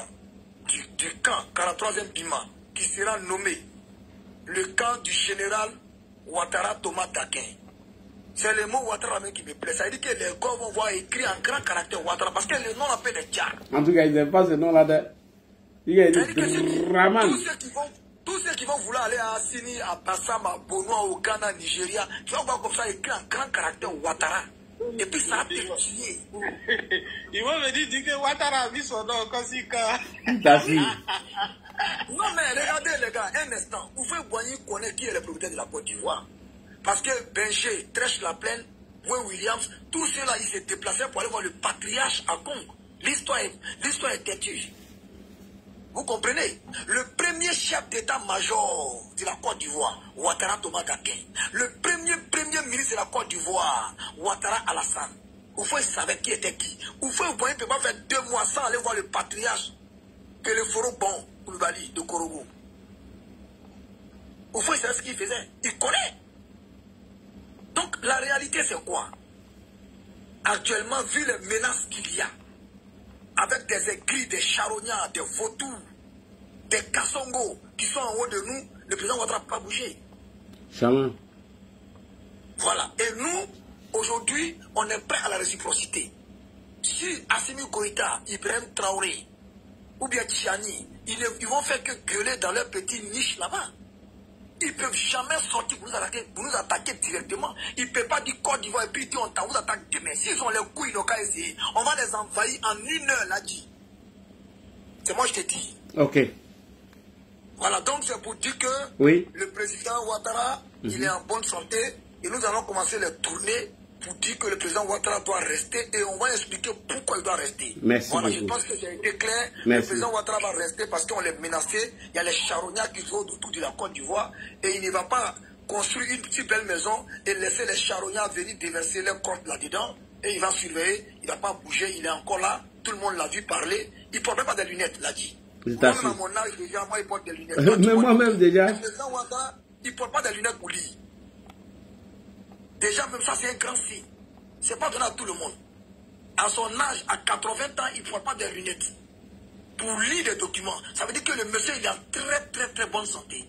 du camp 43e Bima qui sera nommé le camp du général Ouattara Thomas Dakin. C'est le mot Ouattara qui me plaît. Ça veut dire que les gars vont voir écrit en grand caractère Ouattara parce que le nom appelle les Tchad. En tout cas, ils n'aiment pas ce nom-là. Tous ceux qui vont vouloir aller à Assini, à Bassam, à Bonoa, au Ghana, Nigeria, tu vas voir comme ça écrit en grand caractère Ouattara. Et puis ça a été tué. Ils vont me dire que Ouattara a mis son nom comme si Non mais regardez les gars, un instant, vous pouvez Boigny connaître qui est le propriétaire de la Côte d'Ivoire. Parce que Benché, Trèche-la-Plaine, Wayne Williams, tous ceux-là, ils s'est déplacés pour aller voir le patriarche à Congo. L'histoire est têtue. Vous comprenez? Le premier chef d'état-major de la Côte d'Ivoire, Ouattara Thomas Dakin. Le premier ministre de la Côte d'Ivoire, Ouattara Alassane. Vous pouvez savoir qui était qui. Vous pouvez ne peut pas faire 2 mois sans aller voir le patriarche que le Foro Bon Koulibaly de Korogo. Vous pouvez savoir ce qu'il faisait. Il connaît. Donc la réalité c'est quoi? Actuellement, vu les menaces qu'il y a, avec des aigris, des charognards, des vautours, des kassongos qui sont en haut de nous, le président Ouattara ne peut pas bouger. Chaman. Voilà. Et nous, aujourd'hui, on est prêt à la réciprocité. Si Assimi Goïta, Ibrahim Traoré, ou bien Tchani, ils vont faire que gueuler dans leur petite niche là-bas. Ils ne peuvent jamais sortir pour nous attaquer directement. Ils ne peuvent pas dire Côte d'Ivoire et puis dire on vous attaque demain. S'ils ont les couilles, ils n'ont qu'à essayer. On va les envahir en 1 heure, là, dit. C'est moi, je te dis. Ok. Voilà, donc c'est pour dire que oui. Le président Ouattara, il est en bonne santé. Et nous allons commencer les tournées pour dire que le président Ouattara doit rester. Et on va expliquer pourquoi il doit rester. Merci voilà, beaucoup. Je pense que j'ai été clair. Merci. Le président Ouattara va rester parce qu'on les menacé. Il y a les charognards qui sont autour de la Côte d'Ivoire. Et il ne va pas construire une petite belle maison et laisser les charognards venir déverser leurs corps là-dedans. Et il va surveiller. Il ne va pas bouger. Il est encore là. Tout le monde l'a vu parler. Il ne porte même pas des lunettes, l'a dit. Moi, à mon âge, déjà, moi, il porte des lunettes. Mais moi-même, déjà. Le président Ouattara, il ne porte pas des lunettes pour lire. Déjà, même ça, c'est un grand signe. Ce n'est pas donné à tout le monde. À son âge, à 80 ans, il ne porte pas des lunettes pour lire des documents. Ça veut dire que le monsieur, il est en très bonne santé.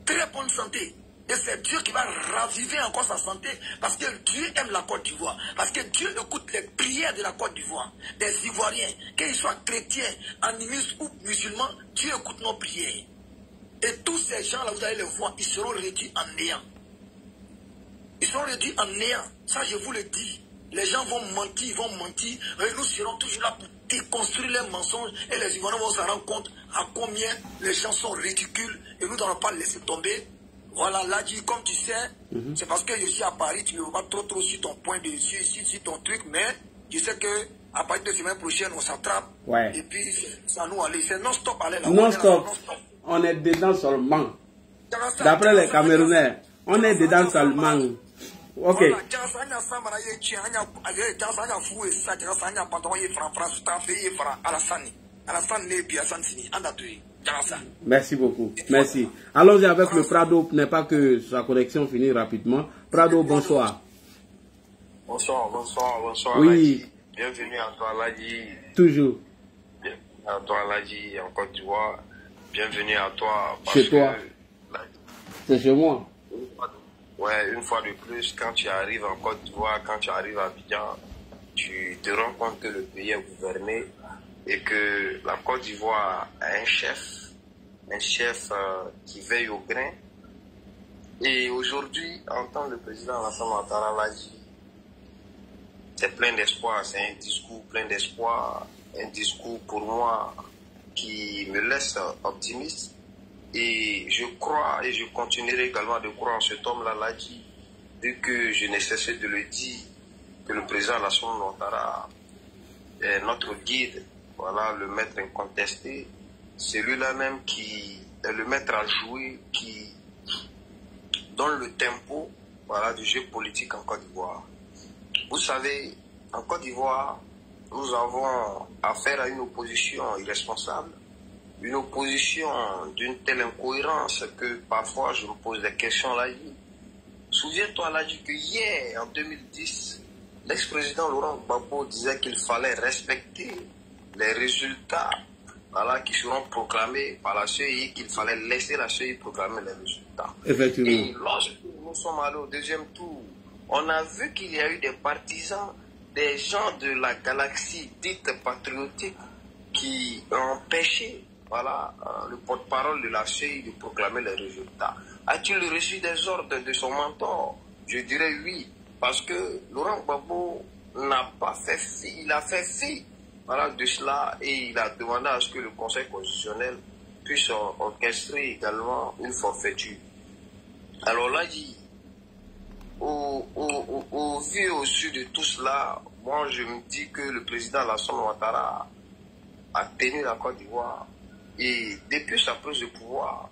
Très bonne santé. Et c'est Dieu qui va raviver encore sa santé parce que Dieu aime la Côte d'Ivoire. Parce que Dieu écoute les prières de la Côte d'Ivoire, des Ivoiriens. Qu'ils soient chrétiens, animistes ou musulmans, Dieu écoute nos prières. Et tous ces gens-là, vous allez les voir, ils seront réduits en néant. Ils seront réduits en néant. Ça, je vous le dis. Les gens vont mentir, et nous serons toujours là pour déconstruire les mensonges. Et les Ivoiriens vont se rendre compte à combien les gens sont ridicules. Et nous n'allons pas laisser tomber. Voilà, là, comme tu sais, c'est parce que je suis à Paris, tu ne veux pas trop sur ton point de sur ton truc, mais je sais que à partir de la semaine prochaine, on s'attrape. Ouais. Et puis, ça nous aller. C'est non-stop aller là. Non-stop. On est dedans seulement. D'après les Camerounais, on est dedans seulement. Ok. Merci beaucoup. Merci. Allons-y avec le Prado, n'est pas que sa connexion finit rapidement. Prado, bonsoir. Bonsoir. Oui. Bienvenue à toi, Ladi. Toujours. Bienvenue à toi, Ladi, en Côte d'Ivoire. Bienvenue à toi. Chez toi. C'est chez moi. Ouais, une fois de plus, quand tu arrives en Côte d'Ivoire, quand tu arrives à Abidjan, tu te rends compte que le pays est gouverné et que la Côte d'Ivoire a un chef qui veille au grain. Et aujourd'hui, entendre le président Alassane Ouattara l'a dit, c'est plein d'espoir, c'est un discours plein d'espoir, un discours pour moi qui me laisse optimiste. Et je crois et je continuerai également de croire en cet homme-là, l'a dit, vu que je n'ai cessé de le dire, que le président Alassane Ouattara est notre guide, voilà, le maître incontesté. C'est lui-là même qui est le maître à jouer, qui donne le tempo, voilà, du jeu politique en Côte d'Ivoire. Vous savez, en Côte d'Ivoire, nous avons affaire à une opposition irresponsable, une opposition d'une telle incohérence que parfois je me pose des questions là. Souviens-toi là que hier, en 2010, l'ex-président Laurent Gbagbo disait qu'il fallait respecter les résultats, voilà, qui seront proclamés par la CEI, qu'il fallait laisser la CEI proclamer les résultats. Effectivement. Et lorsque nous sommes allés au deuxième tour, on a vu qu'il y a eu des partisans, des gens de la galaxie dite patriotique qui ont empêché, voilà, le porte-parole de la CEI de proclamer les résultats. A-t-il reçu des ordres de son mentor? Je dirais oui, parce que Laurent Gbagbo n'a pas fait fi, il a fait fi, voilà, de cela, et il a demandé à ce que le Conseil constitutionnel puisse orchestrer également une forfaiture. Alors là, au vu et au su de tout cela, moi je me dis que le président Alassane Ouattara a tenu la Côte d'Ivoire, et depuis sa prise de pouvoir,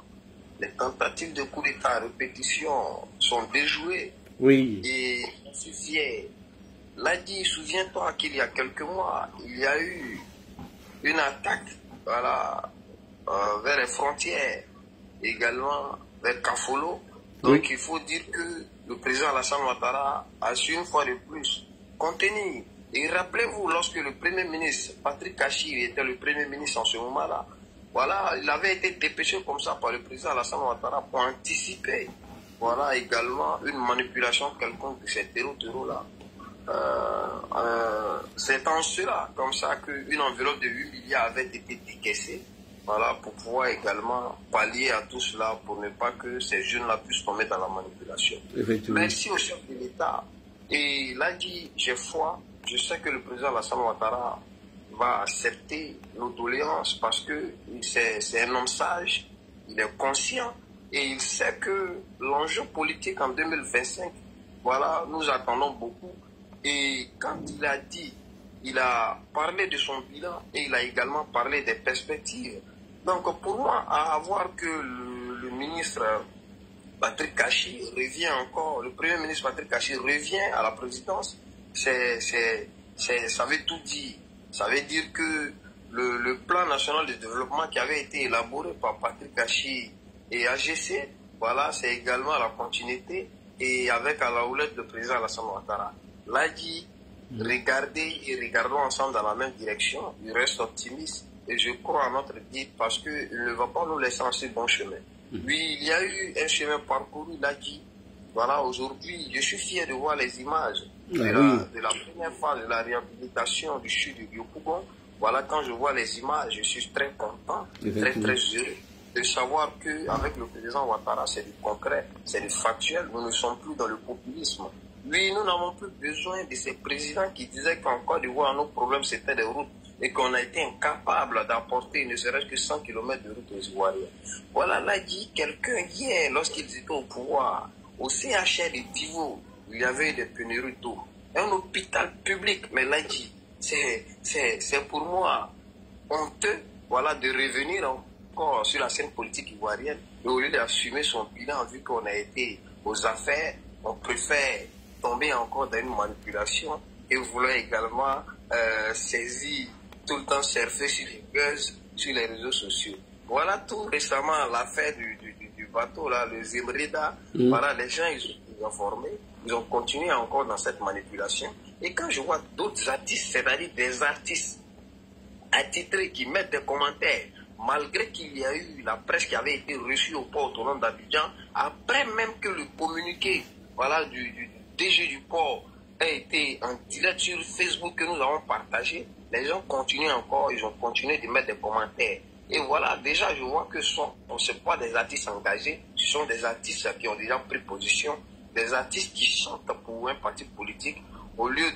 les tentatives de coup d'État à répétition sont déjouées. Oui. Et on se fiait. L'a dit, souviens-toi qu'il y a quelques mois, il y a eu une attaque, voilà, vers les frontières, également vers Kafolo. Donc oui. Il faut dire que le président Alassane Ouattara a su une fois de plus contenir. Et rappelez-vous, lorsque le Premier ministre, Patrick Kachir, était le Premier ministre en ce moment-là, voilà, il avait été dépêché comme ça par le président Alassane Ouattara pour anticiper, voilà, également une manipulation quelconque de ces terreaux-là. C'est en cela, comme ça, qu'une enveloppe de 8 milliards avait été décaissée voilà, pour pouvoir également pallier à tout cela, pour ne pas que ces jeunes-là puissent tomber dans la manipulation. Merci au chef de l'État. Et il a dit, j'ai foi, je sais que le président Alassane Ouattara va accepter nos doléances parce que c'est un homme sage, il est conscient et il sait que l'enjeu politique en 2025, voilà, nous attendons beaucoup. Et quand il a dit, il a parlé de son bilan et il a également parlé des perspectives. Donc pour moi, à voir que le ministre Patrick Kachi revient encore, le premier ministre Patrick Kachi revient à la présidence, ça veut tout dire. Ça veut dire que le plan national de développement qui avait été élaboré par Patrick Kachi et AGC, voilà, c'est également la continuité et avec à la houlette le président Alassane Ouattara. Là dit, regardez et regardons ensemble dans la même direction, il reste optimiste et je crois à notre guide parce qu'il ne va pas nous laisser en ce bon chemin. Oui, il y a eu un chemin parcouru, il a dit, voilà, aujourd'hui, je suis fier de voir les images de la première phase de la réhabilitation du chute du Biopougon. Voilà, quand je vois les images, je suis très content, très heureux de savoir qu'avec le président Ouattara, c'est du concret, c'est du factuel, nous ne sommes plus dans le populisme. Oui, nous n'avons plus besoin de ces présidents qui disaient qu'en Côte d'Ivoire, nos problèmes c'était des routes et qu'on a été incapable d'apporter ne serait-ce que 100 km de route aux Ivoiriens. Voilà, l'a dit quelqu'un hier, lorsqu'ils étaient au pouvoir, au CHR de Divo, il y avait des pénuries d'eau. Un hôpital public, mais l'a dit, c'est pour moi honteux, voilà, de revenir encore sur la scène politique ivoirienne et au lieu d'assumer son bilan, vu qu'on a été aux affaires, on préfère tomber encore dans une manipulation et vouloir également saisir tout le temps surfer sur les buzz sur les réseaux sociaux. Voilà tout récemment l'affaire du bateau là, le Zimrida. Voilà, les gens ils ont informé, ils ont continué encore dans cette manipulation. Et quand je vois d'autres artistes, c'est-à-dire des artistes attitrés qui mettent des commentaires, malgré qu'il y a eu la presse qui avait été reçue au port autonome d'Abidjan, après même que le communiqué, voilà, du DG du port a été en direct sur Facebook que nous avons partagé, les gens continuent encore, ils ont continué de mettre des commentaires. Et voilà, déjà je vois que ce ne sont pas des artistes engagés, ce sont des artistes qui ont déjà pris position, des artistes qui chantent pour un parti politique, au lieu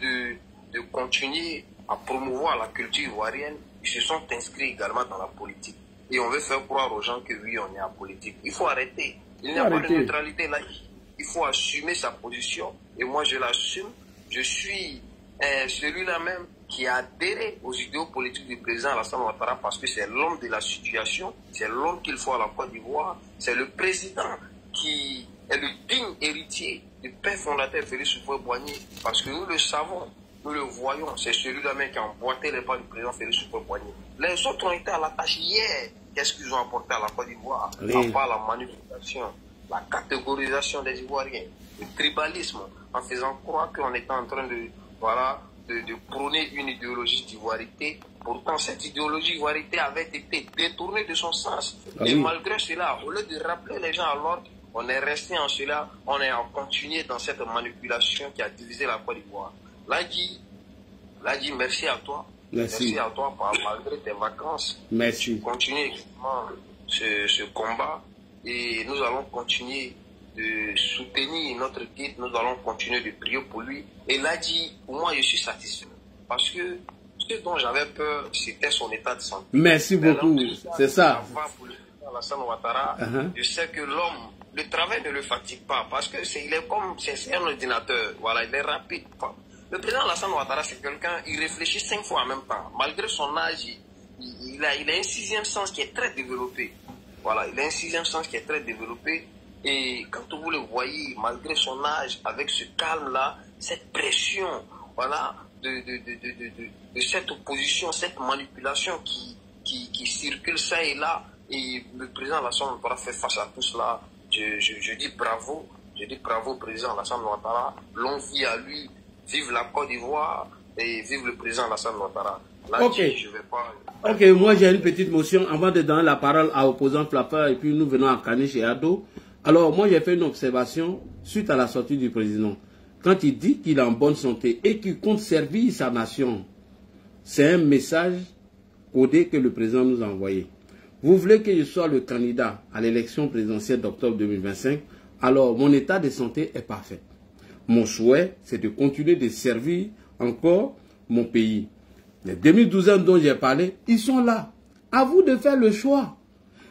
de continuer à promouvoir la culture ivoirienne, ils se sont inscrits également dans la politique. Et on veut faire croire aux gens que oui, on est en politique. Il faut arrêter. Il n'y a pas de neutralité là. Il faut assumer sa position. Et moi, je l'assume. Je suis celui-là même qui a adhéré aux idéaux politiques du président Alassane Ouattara parce que c'est l'homme de la situation, c'est l'homme qu'il faut à la Côte d'Ivoire, c'est le président qui est le digne héritier du père fondateur Félix Houphouët-Boigny parce que nous le savons, nous le voyons, c'est celui-là même qui a emboîté les pas du président Félix Houphouët-Boigny. Les autres ont été à la tâche hier. Qu'est-ce qu'ils ont apporté à la Côte d'Ivoire? À part la manipulation, la catégorisation des Ivoiriens, le tribalisme, en faisant croire qu'on était en train de prôner une idéologie d'ivoirité. Pourtant, cette idéologie d'ivoirité avait été détournée de son sens. Et malgré cela, au lieu de rappeler les gens à l'ordre, on est resté en cela, on est continué dans cette manipulation qui a divisé la Côte d'Ivoire. Là dit, merci à toi. Merci à toi malgré tes vacances. Merci. Continue également ce combat et nous allons continuer de soutenir notre guide, nous allons continuer de prier pour lui. Et là dit, pour moi je suis satisfait parce que ce dont j'avais peur c'était son état de santé. Merci beaucoup, c'est ça. Pour Alassane Ouattara, je sais que l'homme, le travail ne le fatigue pas parce que c'est un ordinateur, voilà, il est rapide. Le président Alassane Ouattara, c'est quelqu'un, il réfléchit 5 fois en même temps. Malgré son âge, il a un 6e sens qui est très développé. Voilà, il a un 6e sens qui est très développé. Et quand vous le voyez, malgré son âge, avec ce calme-là, cette pression, voilà, de cette opposition, cette manipulation qui circule ça et là, et le président Alassane Ouattara fait face à tout cela. Je dis bravo au président Alassane Ouattara, longue vie à lui. Vive la Côte d'Ivoire et vive le président Alassane Ouattara. Là, ok, je vais pas... ok, moi j'ai une petite motion avant de donner la parole à opposant Flapper et puis nous venons à Kanish et Ado. Alors moi j'ai fait une observation suite à la sortie du président. Quand il dit qu'il est en bonne santé et qu'il compte servir sa nation, c'est un message codé que le président nous a envoyé. vous voulez que je sois le candidat à l'élection présidentielle d'octobre 2025, alors mon état de santé est parfait. Mon souhait, c'est de continuer de servir encore mon pays. Les 2012 ans dont j'ai parlé, ils sont là. À vous de faire le choix.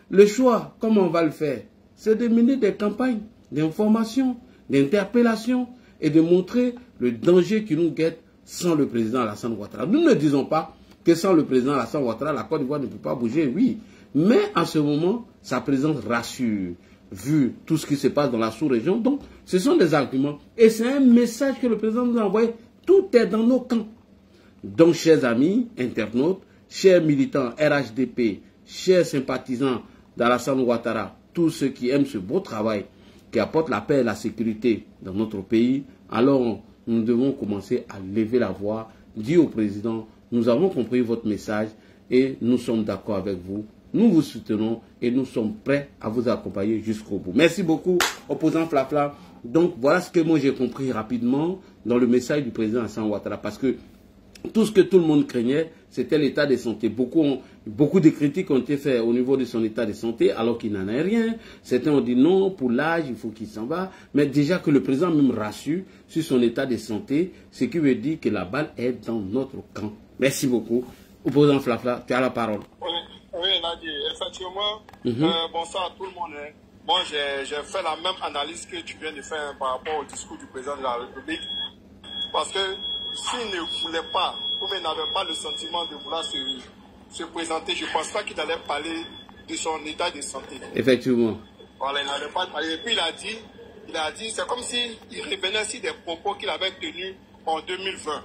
Le choix, comment on va le faire? C'est de mener des campagnes d'information, d'interpellation et de montrer le danger qui nous guette sans le président Alassane Ouattara. Nous ne disons pas que sans le président Alassane Ouattara, la Côte d'Ivoire ne peut pas bouger, oui. Mais en ce moment, sa présence rassure, vu tout ce qui se passe dans la sous-région. Donc, ce sont des arguments. Et c'est un message que le président nous a envoyé. Tout est dans nos camps. Donc, chers amis, internautes, chers militants RHDP, chers sympathisants d'Alassane Ouattara, tous ceux qui aiment ce beau travail, qui apporte la paix et la sécurité dans notre pays, alors nous devons commencer à lever la voix, dire au président, nous avons compris votre message et nous sommes d'accord avec vous. Nous vous soutenons et nous sommes prêts à vous accompagner jusqu'au bout. Merci beaucoup, opposant Flafla. Donc, voilà ce que moi j'ai compris rapidement dans le message du président Alassane Ouattara. Parce que tout ce que tout le monde craignait, c'était l'état de santé. Beaucoup de critiques ont été faites au niveau de son état de santé, alors qu'il n'en a rien. Certains ont dit non, pour l'âge, il faut qu'il s'en va. Mais déjà que le président même rassure sur son état de santé, ce qui veut dire que la balle est dans notre camp. Merci beaucoup. Opposant Flafla, tu as la parole. Oui, Nadi, effectivement, bonsoir à tout le monde. Bon, j'ai fait la même analyse que tu viens de faire par rapport au discours du président de la République. Parce que s'il ne voulait pas, ou même n'avait pas le sentiment de vouloir se présenter, je ne pense pas qu'il allait parler de son état de santé. Effectivement. Voilà, il n'allait pas parler. Et puis il a dit, c'est comme s'il revenait sur des propos qu'il avait tenus en 2020.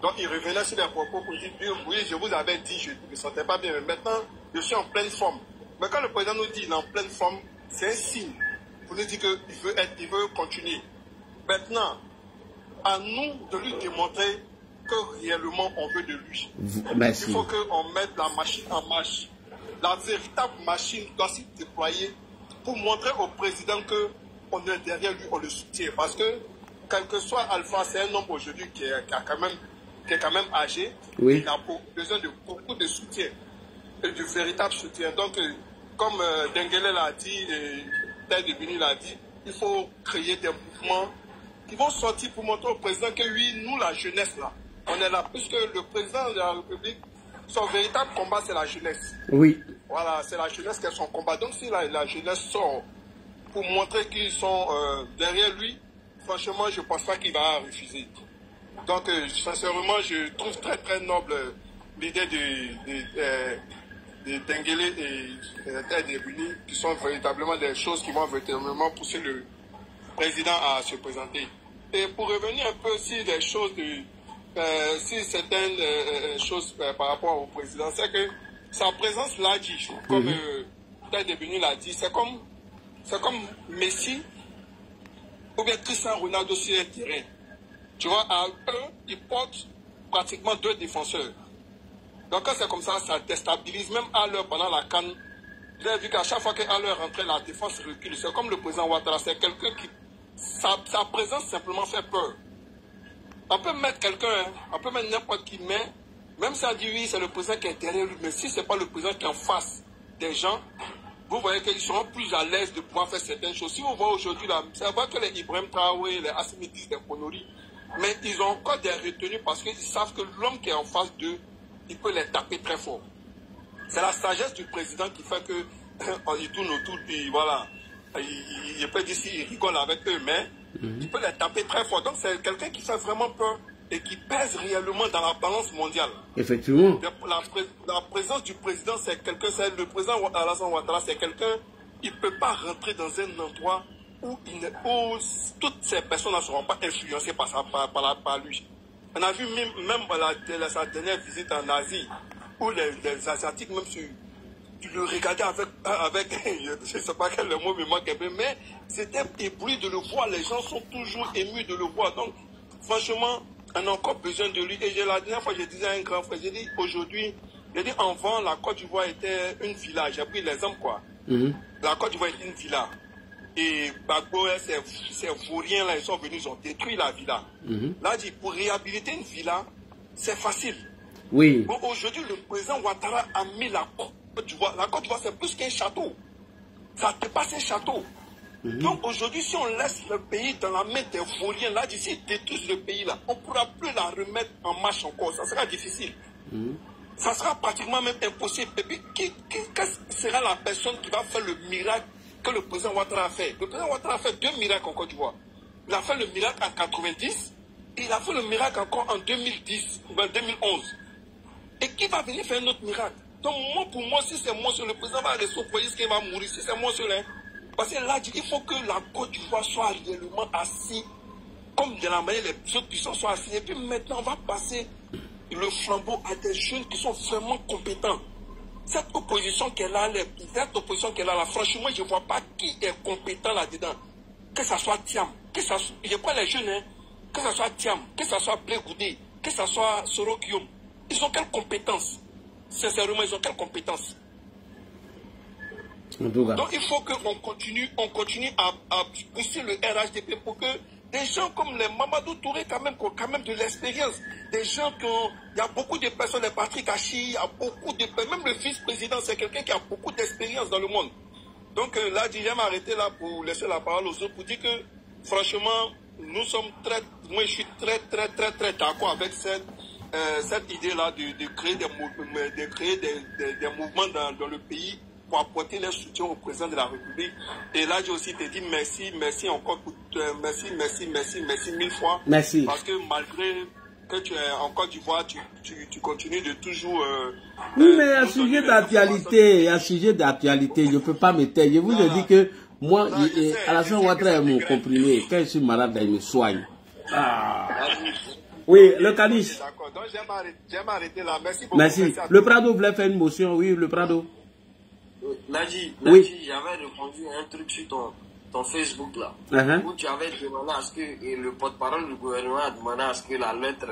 Donc il revenait sur des propos pour dire, oui, je vous avais dit, je ne me sentais pas bien, mais maintenant, je suis en pleine forme. Mais quand le président nous dit qu'il est en pleine forme, c'est un signe pour nous dire qu'il veut continuer. Maintenant, à nous de lui démontrer que réellement on veut de lui. Merci. Il faut qu'on mette la machine en marche. La véritable machine doit se déployer pour montrer au président qu'on est derrière lui, on le soutient. Parce que, quel que soit Alpha, c'est un homme aujourd'hui qui est quand même âgé. Oui. Il a besoin de beaucoup de soutien. Et du véritable soutien. Donc, comme Denguele l'a dit, et Ted Ebini l'a dit, il faut créer des mouvements qui vont sortir pour montrer au président que oui, nous, la jeunesse, là, on est là. Puisque le président de la République, son véritable combat, c'est la jeunesse. Oui. Voilà, c'est la jeunesse qui est son combat. Donc, si la jeunesse sort pour montrer qu'ils sont derrière lui, franchement, je ne pense pas qu'il va refuser. Donc, sincèrement, je trouve très, très noble l'idée de Denguele et Ted Ebini, qui sont véritablement des choses qui vont véritablement pousser le président à se présenter. Et pour revenir un peu sur les choses, sur certaines choses par rapport au président, c'est que sa présence l'a dit, comme Ted Ebini l'a dit, c'est comme Messi ou bien Cristiano Ronaldo sur un terrain. Tu vois, à eux, ils portent pratiquement 2 défenseurs. Donc quand c'est comme ça, ça déstabilise même à l'heure pendant la CAN. Vous avez vu qu'à chaque fois qu'à l'heure rentrait, la défense recule. C'est comme le président Ouattara, c'est quelqu'un qui... Sa présence simplement fait peur. On peut mettre quelqu'un, on peut mettre n'importe qui, mais même si on dit oui, c'est le président qui est derrière lui, mais si ce n'est pas le président qui est en face des gens, vous voyez qu'ils seront plus à l'aise de pouvoir faire certaines choses. Si vous voyez aujourd'hui, c'est vrai que les Ibrahim Traoré, les Assimidis, les Konori, mais ils ont encore des retenues parce qu'ils savent que l'homme qui est en face d'eux, il peut les taper très fort. C'est la sagesse du président qui fait que il tourne autour, et voilà. Il peut dire s'il rigole avec eux, mais il peut les taper très fort. Donc c'est quelqu'un qui fait vraiment peur et qui pèse réellement dans la balance mondiale. Effectivement. La présence du président, c'est quelqu'un, c'est le président Alassane Ouattara, c'est quelqu'un, il ne peut pas rentrer dans un endroit où toutes ces personnes ne seront pas influencées par lui. On a vu même sa dernière visite en Asie, où les Asiatiques, même si tu le regardais avec je ne sais pas quel mot me manque un peu, mais c'était ébloui de le voir. Les gens sont toujours émus de le voir. Donc, franchement, on a encore besoin de lui. Et la dernière fois, je disais à un grand frère, j'ai dit aujourd'hui, avant, la Côte d'Ivoire était une villa. J'ai pris l'exemple, quoi. La Côte d'Ivoire était une villa. Et Gbagbo, ces vauriens là, ils sont venus, ils ont détruit la villa. Là, dit, pour réhabiliter une villa, c'est facile. Oui. Bon, aujourd'hui, le président Ouattara a mis la Côte d'Ivoire. La Côte d'Ivoire, c'est plus qu'un château. Ça dépasse un château. Donc aujourd'hui, si on laisse le pays dans la main des vauriens, là, d'ici, ils détruisent le pays, là, on ne pourra plus la remettre en marche encore. Ça sera difficile. Ça sera pratiquement même impossible. Et puis, quelle sera la personne qui va faire le miracle que le président Ouattara a fait? Le président Ouattara a fait 2 miracles en Côte d'Ivoire. Il a fait le miracle en 90 et il a fait le miracle encore en 2010 ou 2011. Et qui va venir faire un autre miracle? Donc, moi, pour moi, si c'est moi, le président va rester au foyer, ce qu'il va mourir. Si c'est moi, parce que là, il faut que la Côte d'Ivoire soit réellement assise, comme de la manière les autres puissances sont assises. Et puis maintenant, on va passer le flambeau à des jeunes qui sont vraiment compétents. Cette opposition qu'elle a, là, franchement, je ne vois pas qui est compétent là-dedans. Que ce soit Thiam, je prends les jeunes, hein, que ce soit Thiam, que ce soit Blé Goudé, que ce soit Soro Guillaume. Ils ont quelle compétence? Sincèrement, ils ont quelle compétence? Donc il faut qu'on continue à pousser le RHDP pour que des gens comme les Mamadou Touré qui ont quand même de l'expérience, des gens qui ont, il y a beaucoup de personnes, les Patrick Hachi, il y a beaucoup de, même le vice-président, c'est quelqu'un qui a beaucoup d'expérience dans le monde. Donc là, je vais m'arrêter là pour laisser la parole aux autres pour dire que franchement, nous sommes moi je suis très d'accord avec cette idée-là de créer des mouvements dans le pays pour apporter leur soutien au président de la République. Et là, j'ai aussi te dit merci encore, merci 1000 fois. Merci. Parce que malgré que tu es en Côte d'Ivoire, tu continues de toujours... oui, mais à sujet d'actualité, je ne peux pas me taire. Je vous ai dit que moi, Alassane Ouattara est mon comprimé. Quand je suis malade, il me soigne. Oui, le Caniche. D'accord, donc j'aime m'arrêter là. Merci beaucoup. Merci. Le Prado voulait faire une motion, oui, le Prado. Nadji, j'avais répondu à un truc sur ton Facebook là, où tu avais demandé à ce que le porte-parole du gouvernement a demandé à ce que la lettre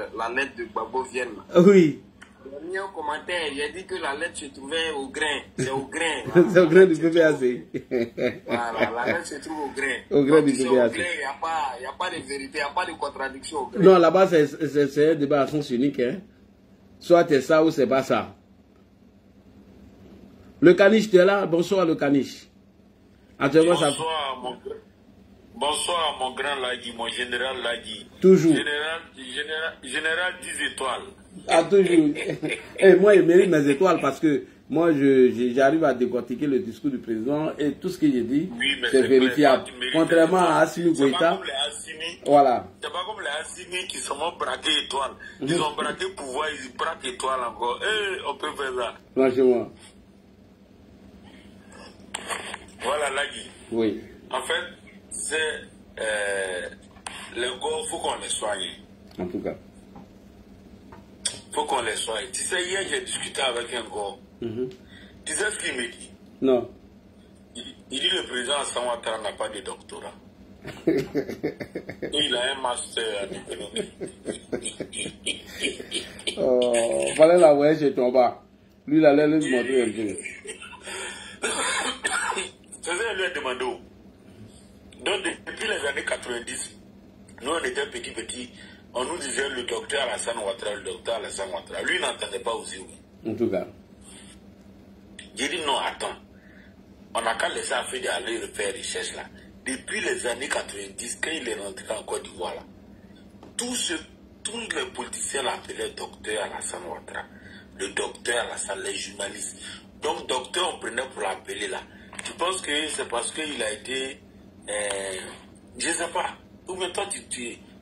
de Gbagbo vienne. Oui. Il y a un commentaire, il a dit que la lettre se trouvait au grain. C'est au grain. C'est au grain du PPAC. Voilà, la lettre se trouve au grain. Au grain du PPAC. Il n'y a pas de vérité, il n'y a pas de contradiction au grain. Non, là-bas, c'est un débat à sens unique. Hein. Soit c'est ça ou c'est pas ça. Le Caniche, tu es là? Bonsoir, le Caniche. Bonsoir, mon grand Lagui, mon général Lagui. Toujours. Général 10 étoiles. Ah, toujours. Et moi, il mérite mes étoiles parce que moi, j'arrive à décortiquer le discours du président et tout ce que j'ai dit, c'est vérifiable. Contrairement à Assimi Goïta. Voilà. C'est pas comme les Assimi qui sont braqués étoiles. Ils ont braqué pouvoir, ils braquent étoiles encore. On peut faire ça. Franchement. Voilà, Lagui. Oui. En fait, c'est les gars, il faut qu'on les soigne. En tout cas. Il faut qu'on les soigne. Tu sais, hier, j'ai discuté avec un gars. Tu sais ce qu'il me dit? Non. Il dit le président Alassane Ouattara n'a pas de doctorat. Il a un master en économie. Oh, fallait la voir chez ton bas. Lui, il allait lui montrer un peu. C'est ça, lui a demandé. Donc, depuis les années 90, nous, on était petits. On nous disait le docteur Alassane Ouattara, le docteur Alassane Ouattara. Lui, il n'entendait pas aussi. En tout cas. J'ai dit non, attends. On n'a qu'à laisser faire d'aller faire recherche là. Depuis les années 90, quand il est rentré en Côte d'Ivoire là, tous les politiciens l'appelaient docteur Alassane Ouattara. Le docteur Alassane, les journalistes. Donc, docteur, on prenait pour l'appeler là. Tu penses que c'est parce qu'il a été... je ne sais pas. Ou bien toi,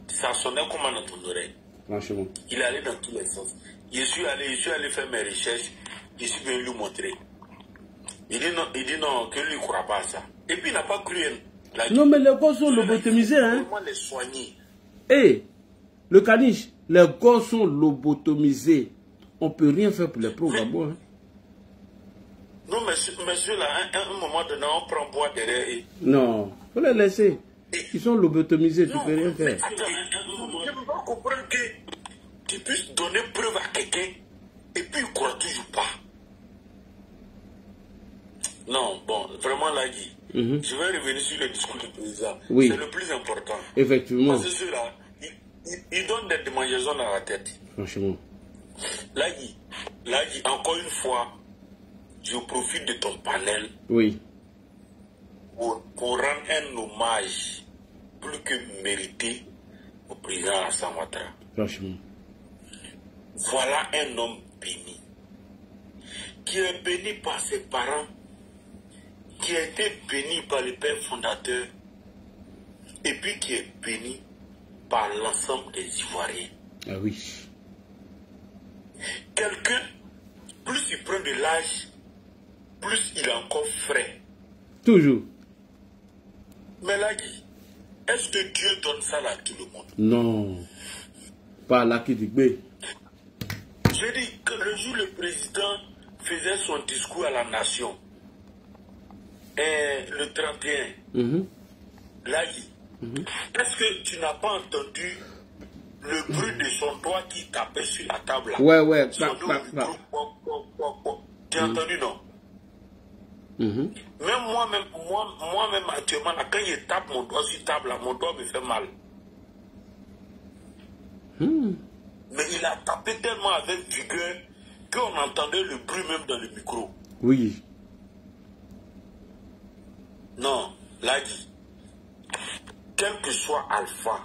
ça sonnait comment dans ton oreille. Franchement. Il allait dans tous les sens. Je suis allé faire mes recherches. Je suis venu lui montrer. Il dit non, que lui ne croit pas à ça. Et puis il n'a pas cru. Non, mais les gosses sont lobotomisés. Hein? Comment les soigner? Le Caniche, les gosses sont lobotomisés. On ne peut rien faire pour les pauvres. Hein? Non, monsieur, là, à un moment donné, on prend bois derrière eux. Non, il faut les laisser. Ils sont lobotomisés, tu ne peux rien faire. Attends, je ne peux pas comprendre que tu puisses donner preuve à quelqu'un et puis il ne croit toujours pas. Non, bon, vraiment, Lagui, je vais revenir sur le discours du président. Oui. C'est le plus important. Effectivement. Parce que ceux-là, ils donnent des démangeaisons dans la tête. Franchement. Lagui, encore une fois, je profite de ton panel Oui. pour rendre un hommage plus que mérité au président Alassane Ouattara. Franchement. Voilà un homme béni, qui est béni par ses parents, qui a été béni par le père fondateur, et puis qui est béni par l'ensemble des Ivoiriens. Ah oui. Quelqu'un, plus il prend de l'âge, plus il est encore frais. Toujours. Mais là, est-ce que Dieu donne ça à tout le monde? Non. Pas là qui dit B. Je dis que le jour où le président faisait son discours à la nation, et le 31, là, est-ce que tu n'as pas entendu le bruit de son doigt qui tapait sur la table là? Ouais. Tu as entendu, non? Même moi-même actuellement, là, quand je tape mon doigt sur table, là, mon doigt me fait mal. Mais il a tapé tellement avec vigueur qu'on entendait le bruit même dans le micro. Oui. Non, là dit, quel que soit Alpha,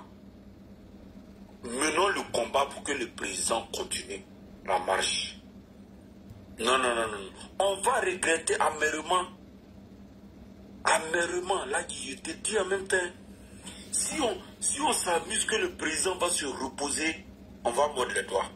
menons le combat pour que le président continue la marche. Non. On va regretter amèrement. Amèrement, là, je te dis en même temps, si on s'amuse que le président va se reposer, on va mordre les doigts.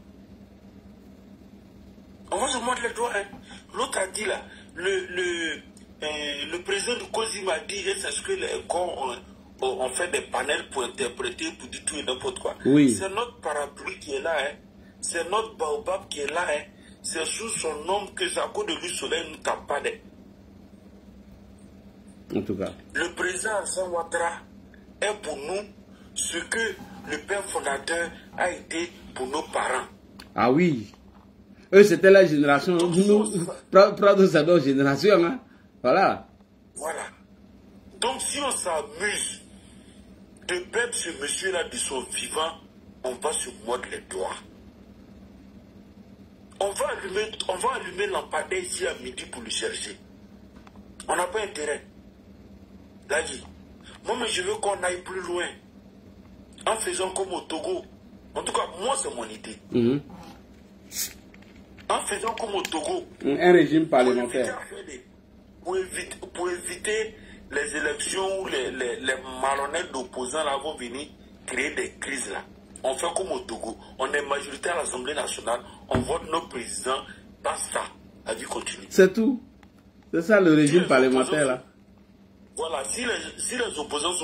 On va se mordre les doigts, hein. L'autre a dit là, le président de COSI m'a dit, est-ce que les corps on fait des panels pour interpréter, pour dire tout et n'importe quoi. Oui. C'est notre parapluie qui est là, hein. C'est notre baobab qui est là, hein. C'est sous son nom que c'est à cause de lui le soleil nous tape pas. En tout cas. Le président Alassane Ouattara est pour nous ce que le père fondateur a été pour nos parents. Ah oui. Eux, c'était la génération. Nous, Prado, c'est notre génération. Hein? Voilà. Voilà. Donc, si on s'amuse de perdre ce monsieur-là de son vivant, on va se mordre les doigts. On va allumer lampadaire ici à midi pour le chercher. On n'a pas intérêt. Là, dit, moi, mais je veux qu'on aille plus loin. En faisant comme au Togo. En tout cas, moi, c'est mon idée. En faisant comme au Togo. Un régime parlementaire. Pour éviter les élections où les malhonnêtes d'opposants là vont venir créer des crises là. On fait comme au Togo. On est majoritaire à l'Assemblée nationale. On vote nos présidents. Basta. La vie continue. C'est tout. C'est ça le régime parlementaire là. Voilà. Si les opposants sont